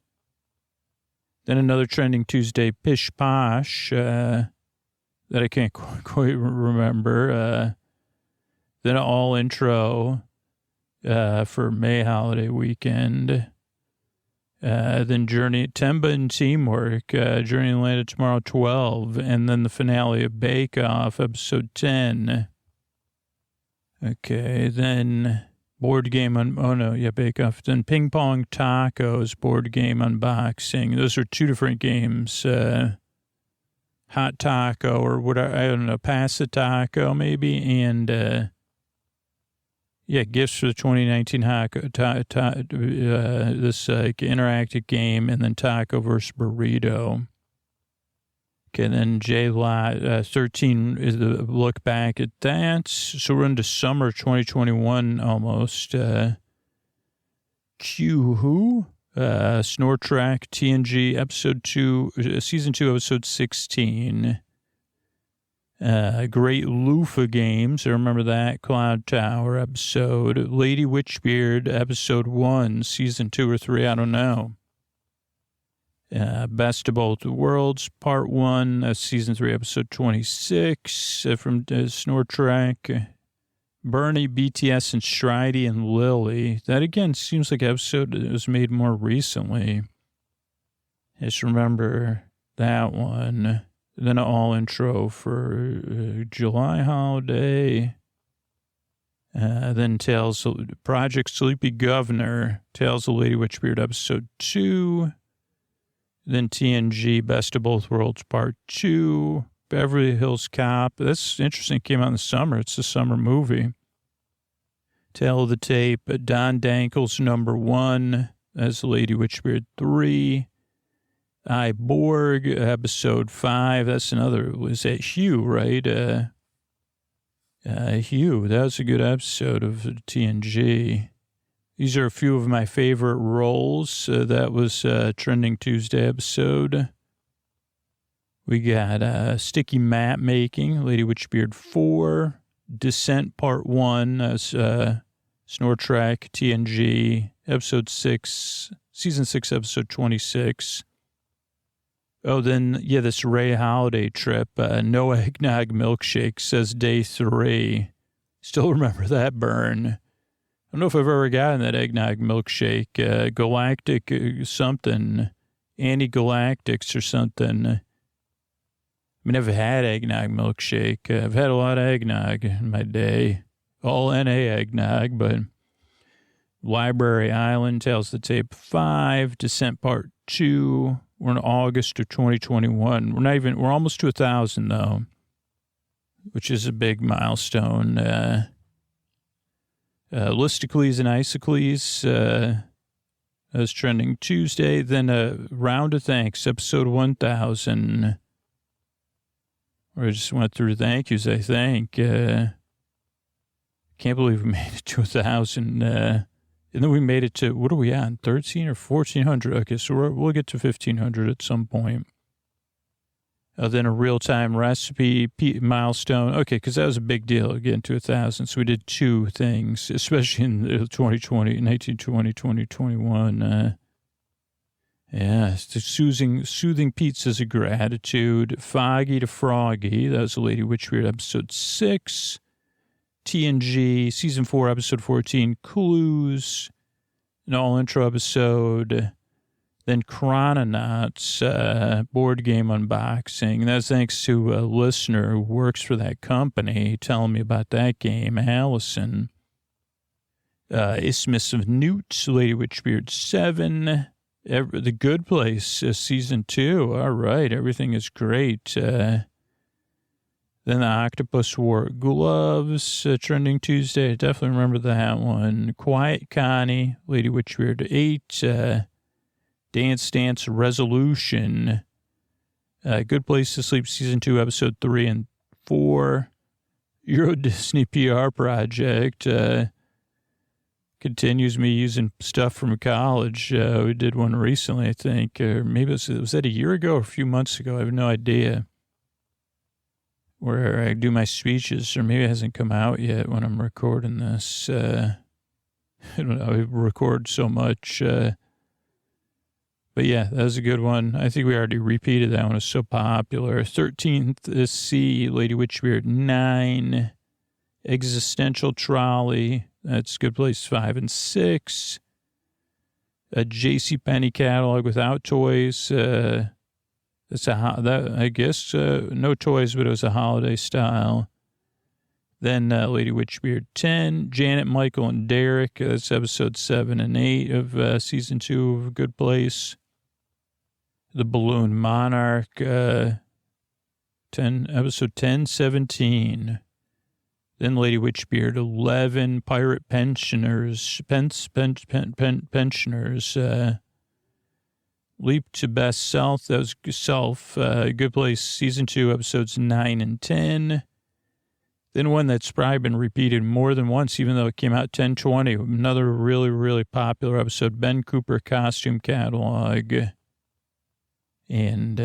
Then another trending Tuesday, Pish Posh, that I can't quite remember. Then an all intro for May holiday weekend. Then Journey, Temba and Teamwork, Journey in the Land of Tomorrow 12, and then the finale of Bake Off, episode 10. Okay, then board game Bake Off. Then Ping Pong Tacos, board game unboxing. Those are two different games. Hot Taco or whatever, I don't know, Pasta Taco maybe, and gifts for the 2019 this interactive game, and then Taco versus Burrito. Okay, then J-Lot 13 is the look back at that. So we're into summer 2021 almost. Q-Who? Snore Track, TNG, episode 2, season 2, episode 16. Great Loofah Games, I remember that. Cloud Tower episode. Lady Witchbeard, episode 1, season 2 or 3, I don't know. Best of Both Worlds, part 1, season 3, episode 26, from Snore Track. Bernie, BTS, and Shridey and Lily. That, again, seems like an episode that was made more recently. I just remember that one. Then an all intro for July holiday. Then Tales of Project Sleepy Governor, Tales of Lady Witchbeard, episode 2. Then TNG, Best of Both Worlds, part 2. Beverly Hills Cop. That's interesting. It came out in the summer. It's a summer movie. Tale of the Tape. Don Dankle's number 1 as Lady Witchbeard 3. I Borg, episode 5. That's another. Was that Hugh, right? Hugh. That was a good episode of TNG. These are a few of my favorite roles. That was a Trending Tuesday episode. We got Sticky Map Making, Lady Witchbeard 4, Descent Part 1, as Snore Track, TNG, episode 6, season 6, episode 26. Oh, then, this Ray Holiday trip, No Eggnog Milkshake, says day 3. Still remember that burn. I don't know if I've ever gotten that eggnog milkshake, Galactic something, Anti-Galactics or something. I mean, I've had eggnog milkshake. I've had a lot of eggnog in my day. All NA eggnog, but Library Island, Tales of the Tape 5, Descent Part 2. We're in August of 2021. We're almost to 1,000 though, which is a big milestone. Listicles and Isocles, as Trending Tuesday. Then Round of Thanks, episode 1,000. Where I just went through thank yous, I think. Can't believe we made it to 1,000. And then we made it to, what are we on, 13 or 1,400? Okay, so we'll get to 1,500 at some point. Then a real-time recipe milestone. Okay, because that was a big deal, getting to 1,000. So we did 2 things, especially in 2020, 2021. Yeah, it's the soothing pizzas of gratitude. Foggy to Froggy. That was a Lady Witchbeard episode 6. TNG, season 4, episode 14. Clues. An all intro episode. Then Chrononauts, board game unboxing. That's thanks to a listener who works for that company telling me about that game, Allison. Isthmus of Newt, Lady Witchbeard 7. The Good Place, season 2. All right, everything is great. Then the Octopus Wore Gloves, trending Tuesday. I definitely remember that one. Quiet Connie, Lady Witchbeard 8. Dance Resolution. Good Place to Sleep, season 2, episode 3 and 4. Euro Disney PR project. Continues me using stuff from college. We did one recently, I think, or maybe was that a year ago or a few months ago? I have no idea. Where I do my speeches, or maybe it hasn't come out yet when I'm recording this. I don't know, I record so much. But yeah, that was a good one. I think we already repeated that one. It was so popular. 13th C, Lady Witchbeard 9. Existential Trolley. That's Good Place 5 and 6. A JCPenney catalog without toys. That's I guess no toys, but it was a holiday style. Then Lady Witchbeard 10. Janet, Michael, and Derek. That's episode 7 and 8 of season 2 of Good Place. The Balloon Monarch. Episode 10, 17. Then Lady Witchbeard 11, Pirate Pensioners, Pensioners, Leap to Best Self, that was Self, Good Place, Season 2, Episodes 9 and 10. Then one that's probably been repeated more than once, even though it came out 10/20, another really, really popular episode, Ben Cooper Costume Catalog. And,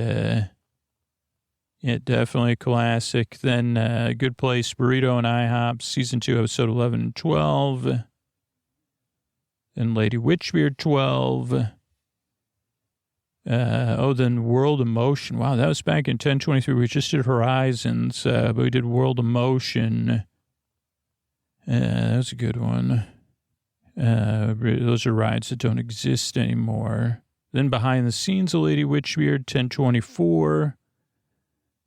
yeah, definitely a classic. Then Good Place, Burrito and IHOP, Season 2, Episode 11 and 12. Then Lady Witchbeard 12. Then World of Motion. Wow, that was back in 10/23. We just did Horizons, but we did World of Motion. That was a good one. Those are rides that don't exist anymore. Then Behind the Scenes of Lady Witchbeard, 10/24.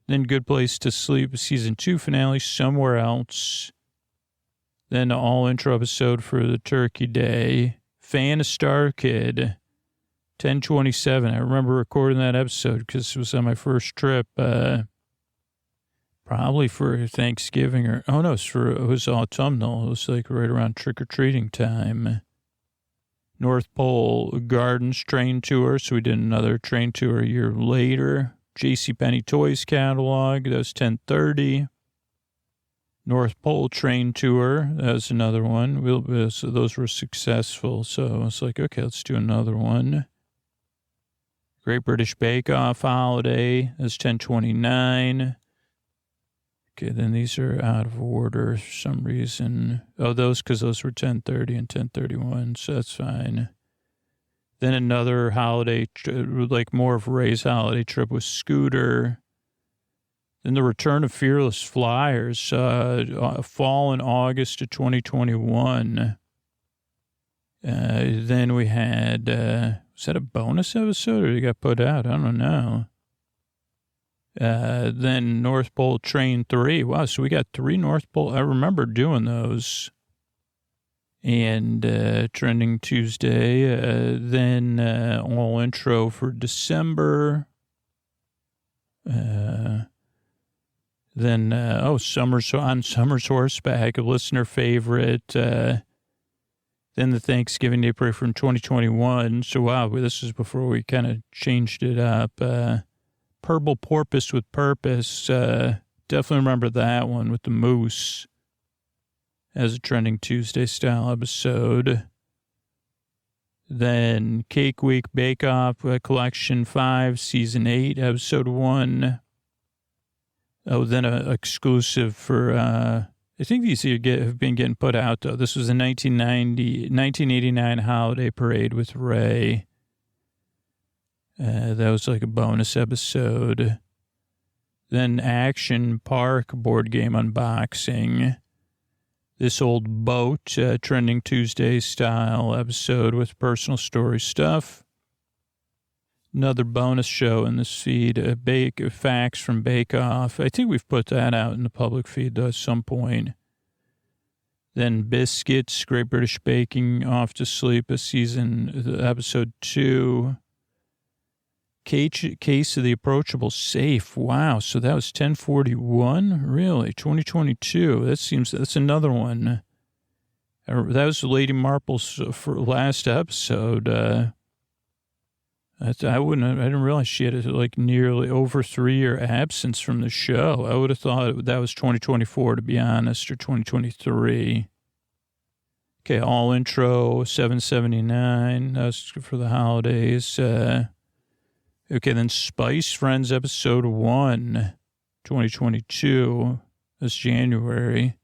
Then Good Place to Sleep, Season 2 finale, Somewhere Else. Then the all-intro episode for the Turkey Day. Fan of Star Kid, 10/27. I remember recording that episode because it was on my first trip, probably for Thanksgiving or, it was autumnal. It was like right around trick-or-treating time. North Pole Gardens train tour, so we did another train tour a year later. JCPenney Toys catalog, that was 10/30. North Pole train tour, that was another one. So those were successful, so I was like, okay, let's do another one. Great British Bake Off holiday, that's 10/29. Okay, then these are out of order for some reason. Oh, because those were 10/30 and 10/31, so that's fine. Then another holiday, like more of Ray's holiday trip with Scooter. Then the return of Fearless Flyers, fall in August of 2021. Then we had, was that a bonus episode or it got put out? I don't know. Then North Pole Train 3. Wow, so we got 3 North Pole. I remember doing those. And trending Tuesday. Then all intro for December. Then, Summer's Horseback, a listener favorite. Then the Thanksgiving Day Parade from 2021. So, wow, this is before we kind of changed it up. Purple Porpoise with Purpose. Definitely remember that one with the moose as a trending Tuesday style episode. Then Cake Week Bake Off Collection 5, Season 8, Episode 1. Oh, then an exclusive for, I think these have been getting put out, though. This was the 1989 Holiday Parade with Ray. That was like a bonus episode. Then Action Park board game unboxing. This Old Boat, Trending Tuesday style episode with personal story stuff. Another bonus show in this feed, Facts from Bake Off. I think we've put that out in the public feed though, at some point. Then Biscuits, Great British Baking Off to Sleep, episode 2. Case of the Approachable Safe. Wow, so that was 1041? Really? 2022. That's another one. That was Lady Marple's for last episode. I didn't realize she had like nearly over 3-year absence from the show. I would have thought that was 2024, to be honest, or 2023. Okay, all intro, 779. That's for the holidays. Okay, then Spice Friends episode 1, 2022. That's January.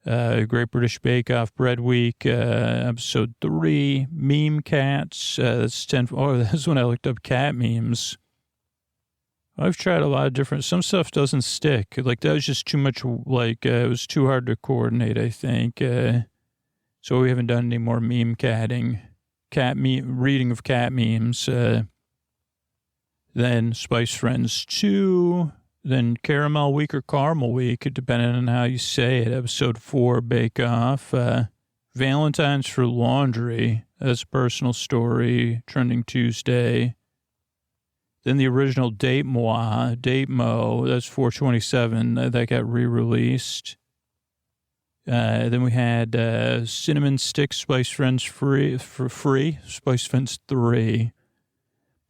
Great British Bake Off Bread Week, episode 3, Meme Cats, that's 10. Oh, that's when I looked up cat memes. I've tried a lot of different, some stuff doesn't stick. Like that was just too much, like it was too hard to coordinate, I think. So we haven't done any more meme catting, reading of cat memes. Then Spice Friends 2. Then Caramel Week or Caramel Week, depending on how you say it. Episode 4, Bake Off. Valentine's for Laundry. That's a personal story. Trending Tuesday. Then the original Date Mo. That's 427. That got re-released. Then we had Cinnamon Stick Spice Friends free. Spice Friends 3.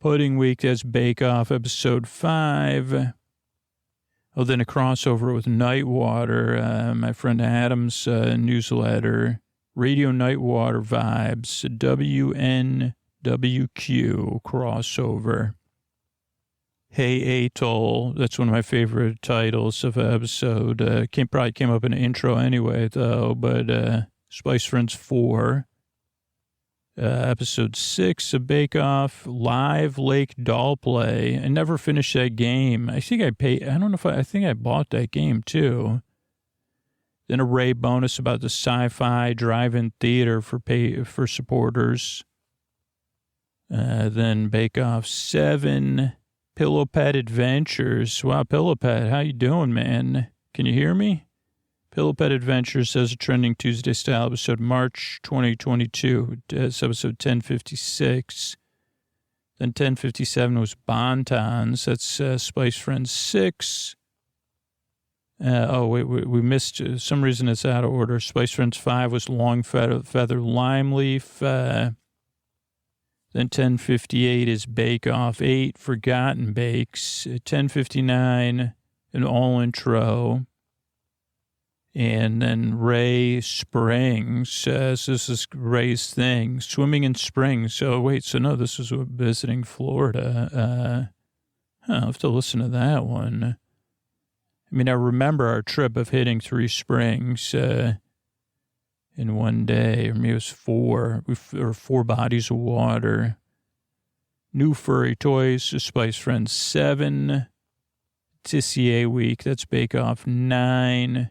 Pudding Week, that's Bake Off. Episode 5. Oh, then a crossover with Nightwater, my friend Adam's newsletter, Radio Nightwater Vibes, WNWQ crossover. Hey Atoll, that's one of my favorite titles of an episode. Probably came up in an intro anyway, though, but Spice Friends 4. Episode 6 of Bake Off, Live Lake Doll Play. I never finished that game. I think I think I bought that game too. Then a Ray bonus about the sci-fi drive-in theater for supporters. Then Bake Off 7, Pillow Pet Adventures. Wow, Pillow Pet, how you doing, man? Can you hear me? Pillow Pet Adventures says a Trending Tuesday style episode, March 2022. It's episode 1056. Then 1057 was Bontons. That's Spice Friends 6. We missed, some reason it's out of order. Spice Friends 5 was Long Feather Lime Leaf. Then 1058 is Bake Off 8, Forgotten Bakes. 1059, an all intro. And then Ray Springs says this is Ray's thing, swimming in springs. So no, this is visiting Florida. I'll have to listen to that one. I mean, I remember our trip of hitting 3 springs in one day. Or maybe it was 4. Or 4 bodies of water. New Furry Toys, Spice Friends 7. Tissier Week, that's Bake Off 9.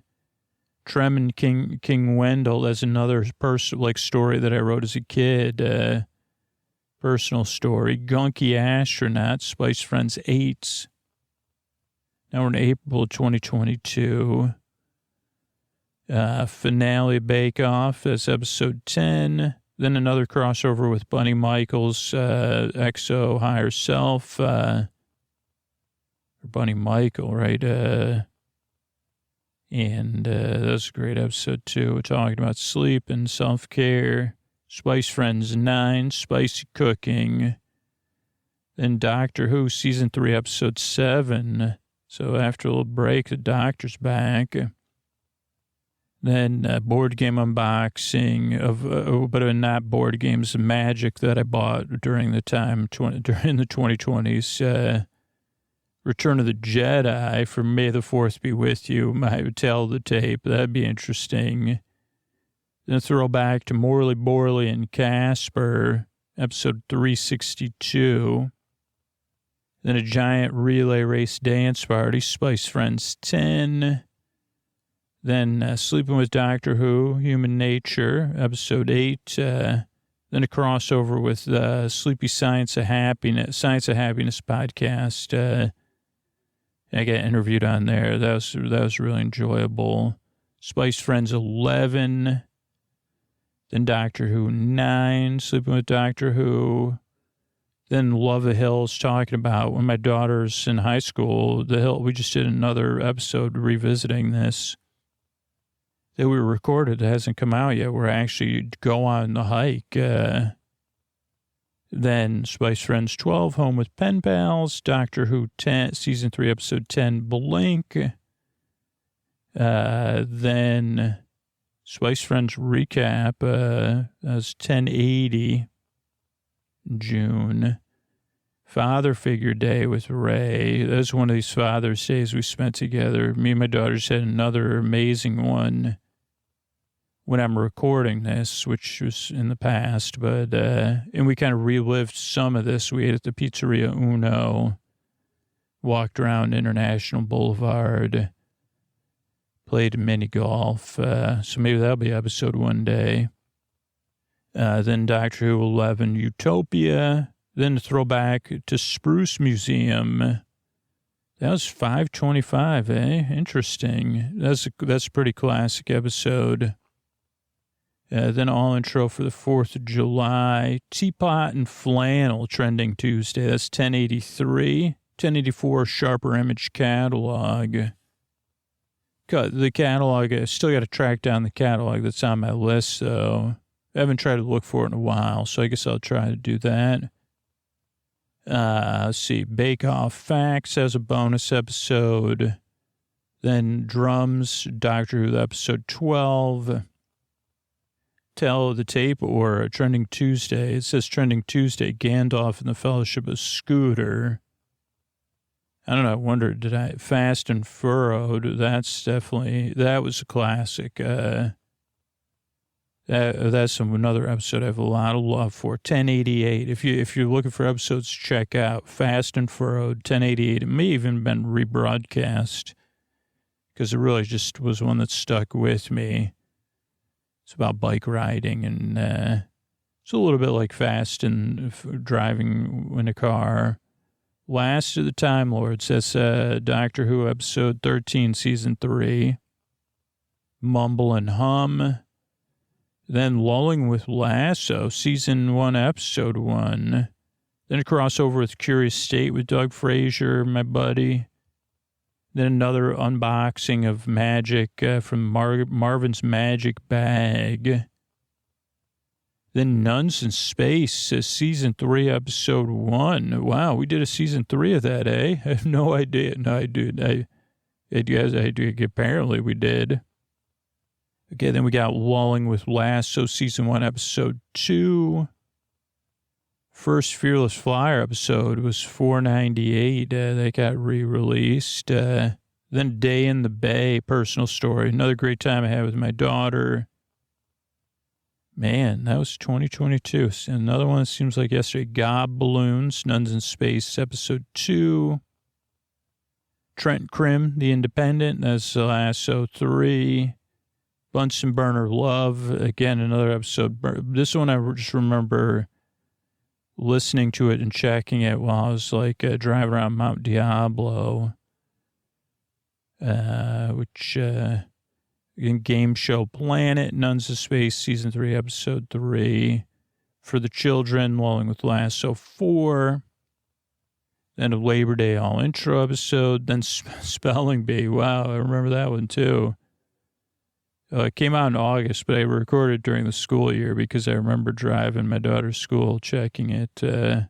Trem and King Wendell, that's another story that I wrote as a kid. Personal story. Gunky Astronaut, Spice Friends 8. Now we're in April 2022. Finale Bake Off, that's episode 10. Then another crossover with Bunny Michaels, EXO Higher Self. Or Bunny Michael, right? And that's a great episode, too. We're talking about sleep and self-care. Spice Friends 9, Spicy Cooking. Then Doctor Who, Season 3, Episode 7. So after a little break, the Doctor's back. Then board game unboxing but not board games, Magic that I bought during the 2020s. Return of the Jedi for May the 4th be with you. Might tell the tape. That'd be interesting. Then throw back to Morley Borley and Casper, episode 362. Then a giant relay race dance party, Spice Friends 10. Then Sleeping with Doctor Who, Human Nature, episode 8. Then a crossover with Sleepy Science of Happiness podcast. I got interviewed on there. That was really enjoyable. Spice Friends 11. Then Doctor Who 9, Sleeping with Doctor Who. Then Love the Hills, talking about when my daughter's in high school, The Hill. We just did another episode revisiting this that we recorded. It hasn't come out yet. We're actually go on the hike. Then Spice Friends 12, Home with Pen Pals. Doctor Who 10, Season 3, Episode 10, Blink. Then Spice Friends recap, that was 1080, June. Father Figure Day with Ray. That was one of these Father's Days we spent together. Me and my daughters had another amazing one when I'm recording this, which was in the past, but, and we kind of relived some of this. We ate at the Pizzeria Uno, walked around International Boulevard, played mini golf. So maybe that'll be episode one day. Then Doctor Who 11, Utopia. Then a throwback to Spruce Museum. That was 525, eh? Interesting. That's a pretty classic episode. Then all intro for the 4th of July. Teapot and Flannel trending Tuesday. That's 1083. 1084 Sharper Image catalog. The catalog, I still got to track down the catalog that's on my list, though. I haven't tried to look for it in a while, so I guess I'll try to do that. Let's see. Bake Off Facts as a bonus episode. Then Drums, Doctor Who, episode 12. Tell the Tape, or Trending Tuesday. It says Trending Tuesday, Gandalf and the Fellowship of Scooter. I don't know, I wonder, Fast and Furrowed, that was a classic. That's another episode I have a lot of love for. 1088. If you're looking for episodes to check out, Fast and Furrowed, 1088. It may even have been rebroadcast because it really just was one that stuck with me. It's about bike riding, and it's a little bit like Fast and driving in a car. Last of the Time Lords. That's Doctor Who episode 13, season 3. Mumble and Hum. Then Lulling with Lasso, season 1, episode 1. Then a crossover with Curious State with Doug Frazier, my buddy. Then another unboxing of Magic from Marvin's Magic Bag. Then Nuns in Space, season 3, episode 1. Wow, we did a season 3 of that, eh? I have no idea. No, I did. Apparently we did. Okay, then we got Lulling with Lasso, season 1, episode 2. First Fearless Flyer episode was 498. That got re-released. Then Day in the Bay, personal story. Another great time I had with my daughter. Man, that was 2022. Another one that seems like yesterday. Gob Balloons, Nuns in Space, episode 2. Trent Krim, The Independent, that's Lasso 3. Bunsen Burner Love, again, another episode. This one I just remember listening to it and checking it while I was like driving around Mount Diablo, which in Game Show Planet, Nuns of Space, season 3, episode 3. For the Children, Lulling with Lasso 4. Then a Labor Day all intro episode. Then Spelling Bee. Wow, I remember that one too. It came out in August, but I recorded during the school year because I remember driving my daughter's school, checking it.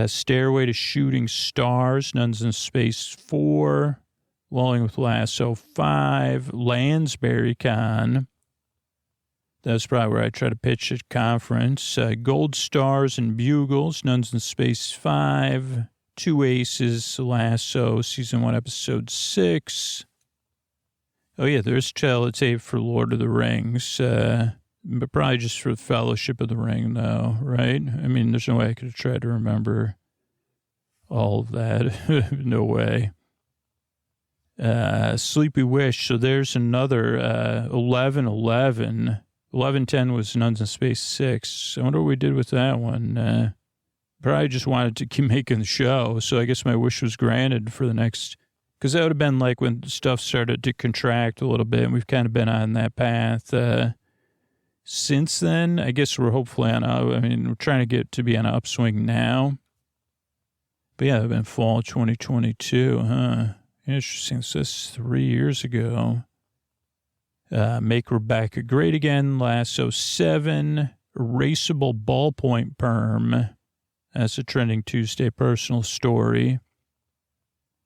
Stairway to Shooting Stars, Nuns in Space 4. Lulling with Lasso 5. Lansbury Con. That's probably where I try to pitch at conference. Gold Stars and Bugles, Nuns in Space 5. Two Aces, Lasso, season 1, episode 6. Oh, yeah, there's Tape for Lord of the Rings, but probably just for the Fellowship of the Ring, though, right? I mean, there's no way I could have tried to remember all of that. No way. Sleepy Wish. So there's another 11:11. 11:10 was Nuns in Space 6. I wonder what we did with that one. Probably just wanted to keep making the show. So I guess my wish was granted for the next, because that would have been like when stuff started to contract a little bit. And we've kind of been on that path. Since then, I guess we're hopefully we're trying to get to be on an upswing now. But yeah, it's been fall 2022, huh? Interesting. So this is 3 years ago. Make Rebecca Great Again, Lasso 7, Erasable Ballpoint Perm. That's a trending Tuesday personal story.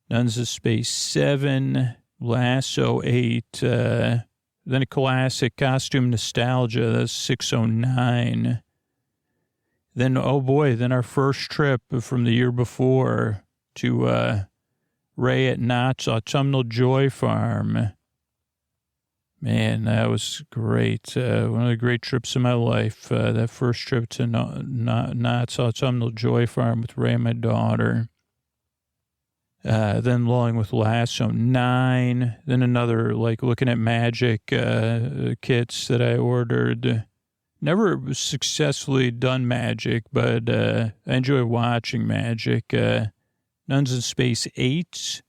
Nuns of Space 7, Lasso 8, then a classic Costume Nostalgia, that's 609. Then, oh boy, then our first trip from the year before to Ray at Knott's Autumnal Joy Farm. Man, that was great. One of the great trips of my life. That first trip to Knott's Autumnal Joy Farm with Ray and my daughter. Then lulling with Lasso 9. Then another, like, looking at magic kits that I ordered. Never successfully done magic, but I enjoy watching magic. Nuns in Space 8.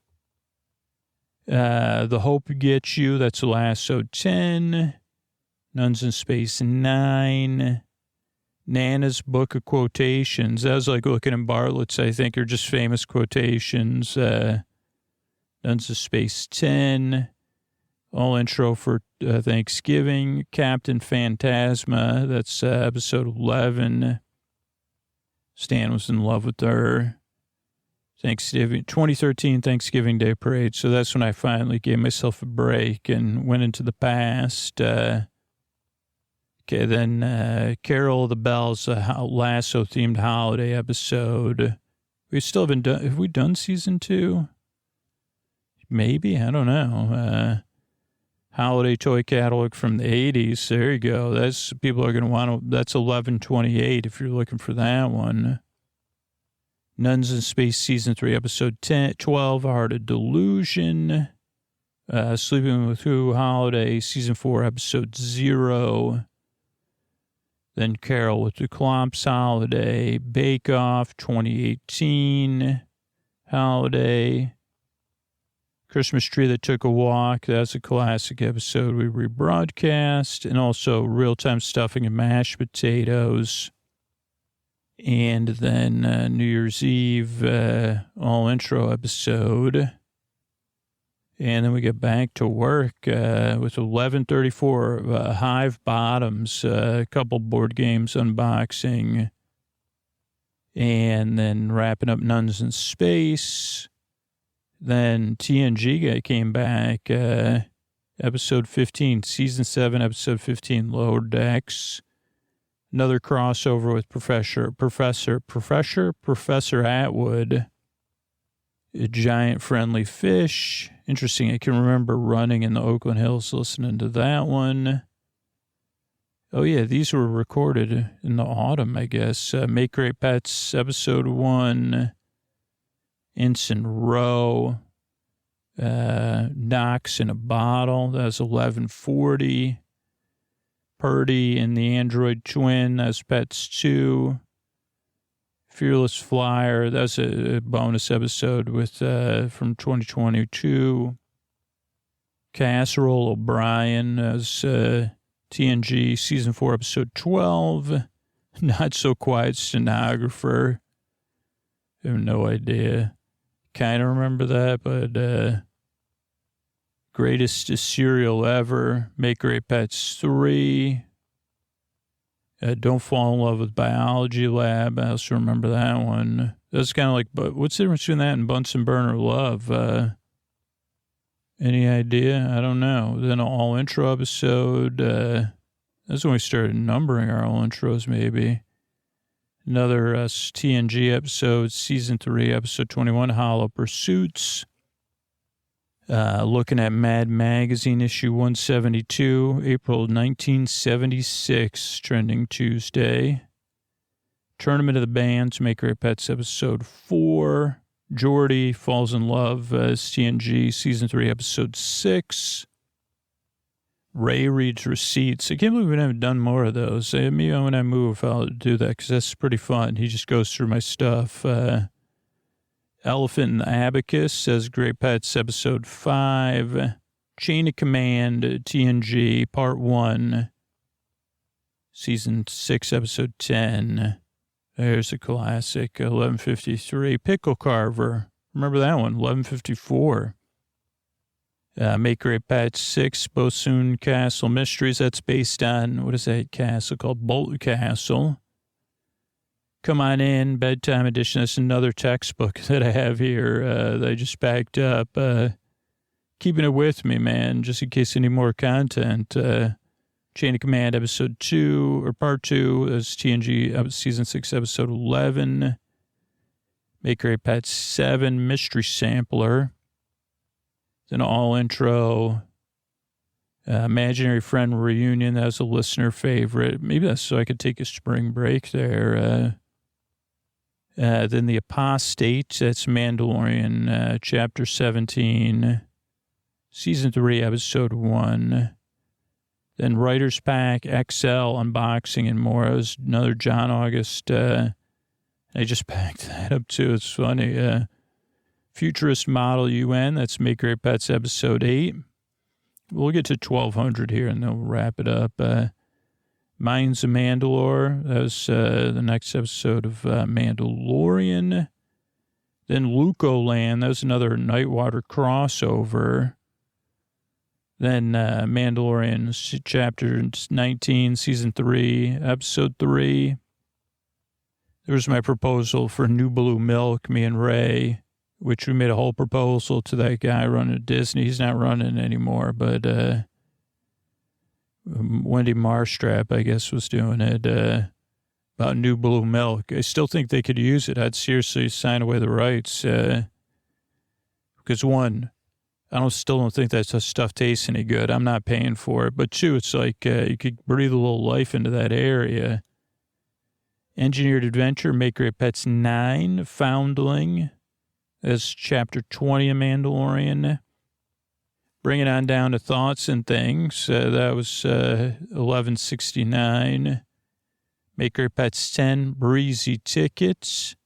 The Hope Gets You, that's Lasso 10. Nuns in Space 9. Nana's Book of Quotations. That was like looking at Bartlett's, I think, are just famous quotations. Nuns of Space 10. All intro for Thanksgiving. Captain Phantasma, that's episode 11. Stan was in love with her. Thanksgiving, 2013 Thanksgiving Day Parade. So that's when I finally gave myself a break and went into the past. Okay, then Carol of the Bells, a Lasso-themed holiday episode. We still haven't done, have we done season 2? Maybe, I don't know. Holiday toy catalog from the 80s. There you go. That's, people are going to want to, that's 11/28 if you're looking for that one. Nuns in Space Season 3, Episode 12, Heart of Delusion. Sleeping with Who, Holiday, Season 4, Episode 0. Then Carol with the Clomps, Holiday. Bake Off, 2018, Holiday. Christmas Tree That Took a Walk, that's a classic episode we rebroadcast. And also Real-Time Stuffing and Mashed Potatoes. And then New Year's Eve, all intro episode. And then we get back to work with 11:34, Hive Bottoms, a couple board games unboxing. And then wrapping up Nuns in Space. Then TNG came back, episode 15, season 7, episode 15, Lower Decks. Another crossover with Professor Atwood. A Giant Friendly Fish. Interesting. I can remember running in the Oakland Hills listening to that one. Oh, yeah, these were recorded in the autumn, I guess. Make Great Pets, episode 1. Ensign Row. Knox in a Bottle. That was 11:40. Purdy and the Android Twin, that's Pets 2. Fearless Flyer, that's a bonus episode with from 2022. Casserole O'Brien, as TNG Season 4, Episode 12. Not So Quiet Stenographer. I have no idea. Kind of remember that, but Greatest Cereal Ever, Make Great Pets 3. Don't Fall in Love with Biology Lab. I also remember that one. That's kind of like, but what's the difference between that and Bunsen Burner Love? Any idea? I don't know. Then an all intro episode. That's when we started numbering our all intros, maybe. Another TNG episode, season 3, episode 21, Hollow Pursuits. Looking at Mad Magazine, issue 172, April 1976, trending Tuesday. Tournament of the Bands, Make Great Pets, episode 4. Jordy falls in love, TNG, season 3, episode 6. Ray reads receipts. I can't believe we haven't done more of those. Maybe when I move, I'll do that because that's pretty fun. He just goes through my stuff. Elephant and the Abacus says Great Pets, episode 5. Chain of Command, TNG, part 1. Season 6, episode 10. There's a classic, 1153. Pickle Carver. Remember that one, 1154. Make Great Pets 6, Bosun Castle Mysteries. That's based on, what is that castle called? Bolton Castle. Come On In, Bedtime Edition. That's another textbook that I have here that I just backed up. Keeping it with me, man, just in case any more content. Chain of Command, episode 2, or part 2. That's TNG, season 6, episode 11. Make Great Pets 7, Mystery Sampler. An all intro, Imaginary Friend Reunion. That was a listener favorite. Maybe that's so I could take a spring break there. Then The Apostate. That's Mandalorian, chapter 17, season 3, episode 1. Then Writer's Pack, XL, Unboxing, and more. It was another John August. I just packed that up too. It's funny. Futurist Model UN, that's Make Great Pets, episode 8. We'll get to 1200 here and then we'll wrap it up. Minds of Mandalore, that was the next episode of Mandalorian. Then Lucoland, that was another Nightwater crossover. Then Mandalorian, chapter 19, season 3, episode 3. There was my proposal for New Blue Milk, me and Ray, which we made a whole proposal to that guy running Disney. He's not running anymore, but Wendy Marstrap, I guess, was doing it about New Blue Milk. I still think they could use it. I'd seriously sign away the rights because, one, I still don't think that stuff tastes any good. I'm not paying for it. But, two, it's like you could breathe a little life into that area. Engineered Adventure, Make Great Pets 9, Foundling. That's chapter 20 of Mandalorian. Bring it on down to Thoughts and Things. That was 1169. Make Great Pets 10, Breezy Tickets.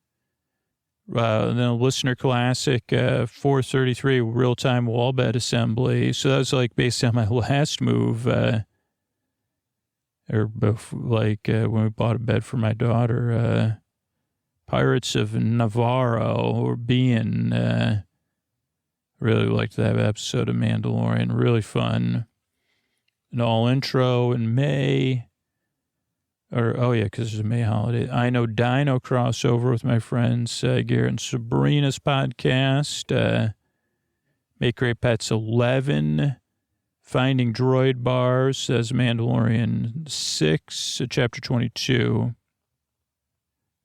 Then a listener classic, 433, Real-Time Wall Bed Assembly. So that was like based on my last move. When we bought a bed for my daughter. Pirates of Navarro, or being, really liked that episode of Mandalorian. Really fun. An all intro in May. Because there's a May holiday. I Know Dino crossover with my friends, Garrett and Sabrina's podcast. Make Great Pets 11. Finding Droid Bars, says Mandalorian 6, chapter 22.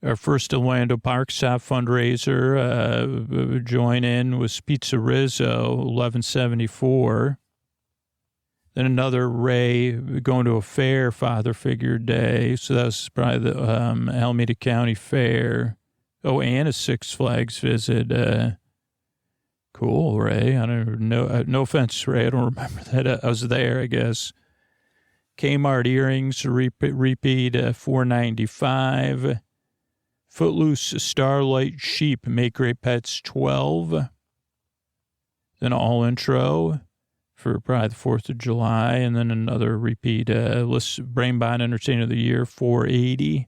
Our first Orlando Park Stop fundraiser, join in was Pizza Rizzo, 1174. Then another Ray going to a fair, Father Figure Day. So that was probably the Alameda County Fair. Oh, and a Six Flags visit. Cool, Ray. I don't know. No offense, Ray. I don't remember that. I was there, I guess. Kmart Earrings, repeat 495. Footloose Starlight Sheep, Make Great Pets 12. Then all intro for probably the 4th of July. And then another repeat, Brainbot Entertainer of the Year, 480.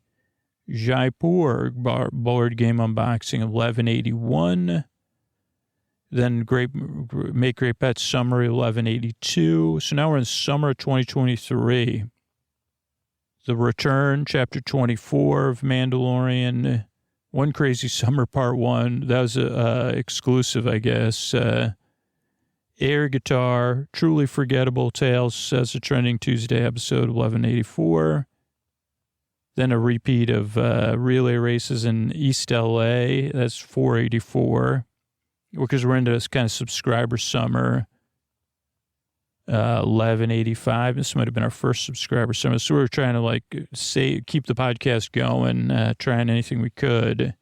Jaipur board game unboxing, 1181. Then Make Great Pets Summary, 1182. So now we're in summer 2023. The Return, chapter 24 of Mandalorian. One Crazy Summer, part 1. That was exclusive, I guess. Air Guitar, Truly Forgettable Tales, as a trending Tuesday episode, 1184. Then a repeat of relay races in East LA. That's 484. Because we're into this kind of subscriber summer. 1185. This might have been our first subscriber summit. So we were trying to keep the podcast going, trying anything we could.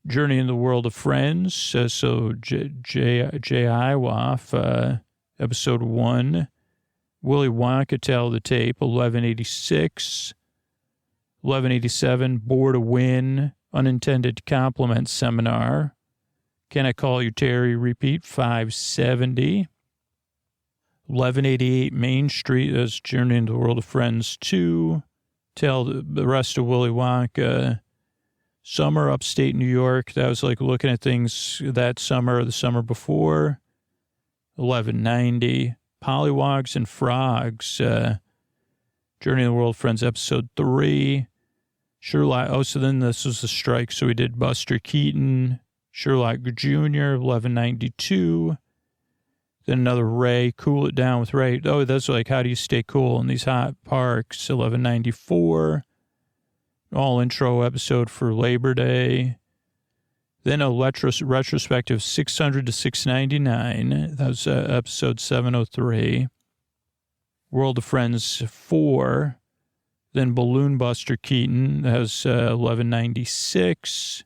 Journey in the World of Friends. So J.I. Woff, episode 1. Willy Wonka Tell the Tape, 1186. 1187, Board to Win, Unintended Compliment Seminar. Can I Call You Terry? Repeat, 570. 1188, Main Street, that's Journey into the World of Friends 2. Tell the rest of Willy Wonka. Summer, Upstate New York, that was like looking at things that summer or the summer before. 1190, Pollywogs and Frogs, Journey in the World of Friends, episode 3. Sherlock, so then this was the strike, so we did Buster Keaton, Sherlock Jr., 1192. Then another Ray, Cool It Down with Ray. Oh, that's like, how do you stay cool in these hot parks, 1194. All intro episode for Labor Day. Then a retrospective 600 to 699. That was episode 703. World of Friends 4. Then Balloon Buster Keaton. That was 1196.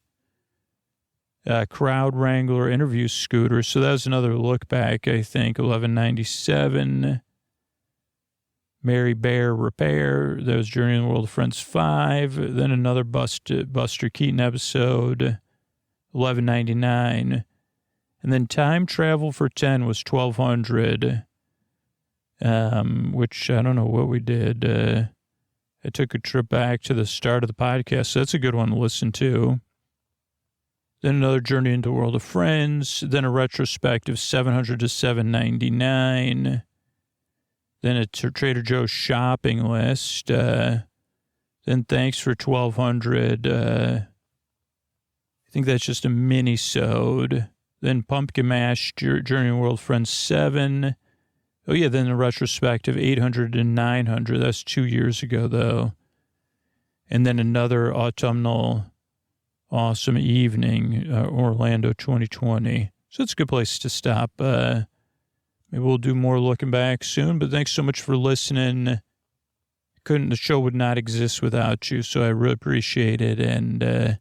Crowd Wrangler Interview Scooter. So that was another look back, I think, 1197. Mary Bear Repair. That was Journey in the World of Friends 5. Then another Buster Keaton episode, 1199. And then Time Travel for 10 was 1200, which I don't know what we did. I took a trip back to the start of the podcast, so that's a good one to listen to. Then another Journey into the World of Friends. Then a retrospective 700 to 799. Then a Trader Joe's shopping list. Then Thanks for 1200. I think that's just a mini-sode. Then Pumpkin Mash, Journey in the World of Friends 7. Oh, yeah, then the retrospective 800 and 900. That's 2 years ago, though. And then another autumnal awesome evening, Orlando 2020. So it's a good place to stop. Maybe we'll do more looking back soon, but thanks so much for listening. The show would not exist without you, so I really appreciate it, and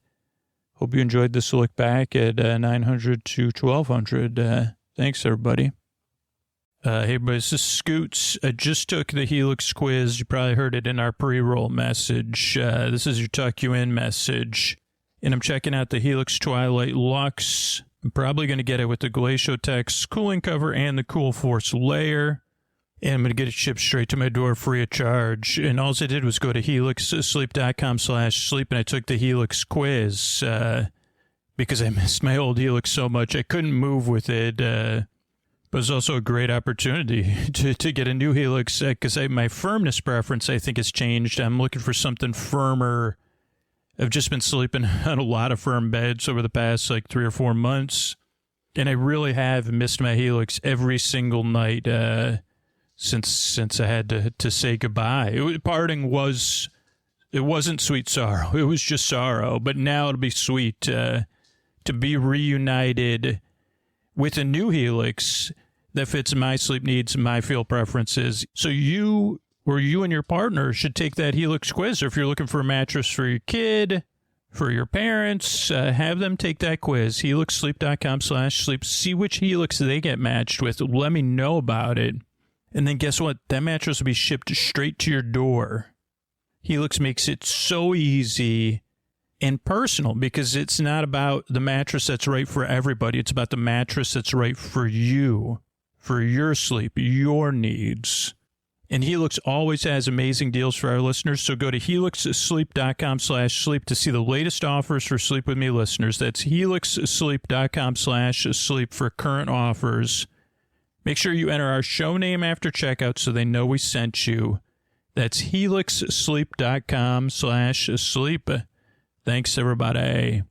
hope you enjoyed this look back at 900 to 1200. Thanks, everybody. Hey, everybody, this is Scoots. I just took the Helix quiz. You probably heard it in our pre-roll message. This is your Tuck You In message. And I'm checking out the Helix Twilight Luxe. I'm probably going to get it with the Glaciotex cooling cover and the Cool Force layer. And I'm going to get it shipped straight to my door free of charge. And all I did was go to helixsleep.com/sleep, and I took the Helix quiz because I missed my old Helix so much. I couldn't move with it. But it's also a great opportunity to get a new Helix because my firmness preference, I think, has changed. I'm looking for something firmer. I've just been sleeping on a lot of firm beds over the past 3 or 4 months. And I really have missed my Helix every single night since I had to say goodbye. Parting wasn't sweet sorrow. It was just sorrow. But now it'll be sweet to be reunited with a new Helix that fits my sleep needs, my feel preferences. So you and your partner should take that Helix quiz. Or if you're looking for a mattress for your kid, for your parents, have them take that quiz. helixsleep.com/sleep. See which Helix they get matched with. Let me know about it. And then guess what? That mattress will be shipped straight to your door. Helix makes it so easy and personal because it's not about the mattress that's right for everybody. It's about the mattress that's right for you, for your sleep, your needs. And Helix always has amazing deals for our listeners. So go to helixsleep.com/sleep to see the latest offers for Sleep With Me listeners. That's helixsleep.com/sleep for current offers. Make sure you enter our show name after checkout so they know we sent you. That's helixsleep.com/sleep. Thanks, everybody.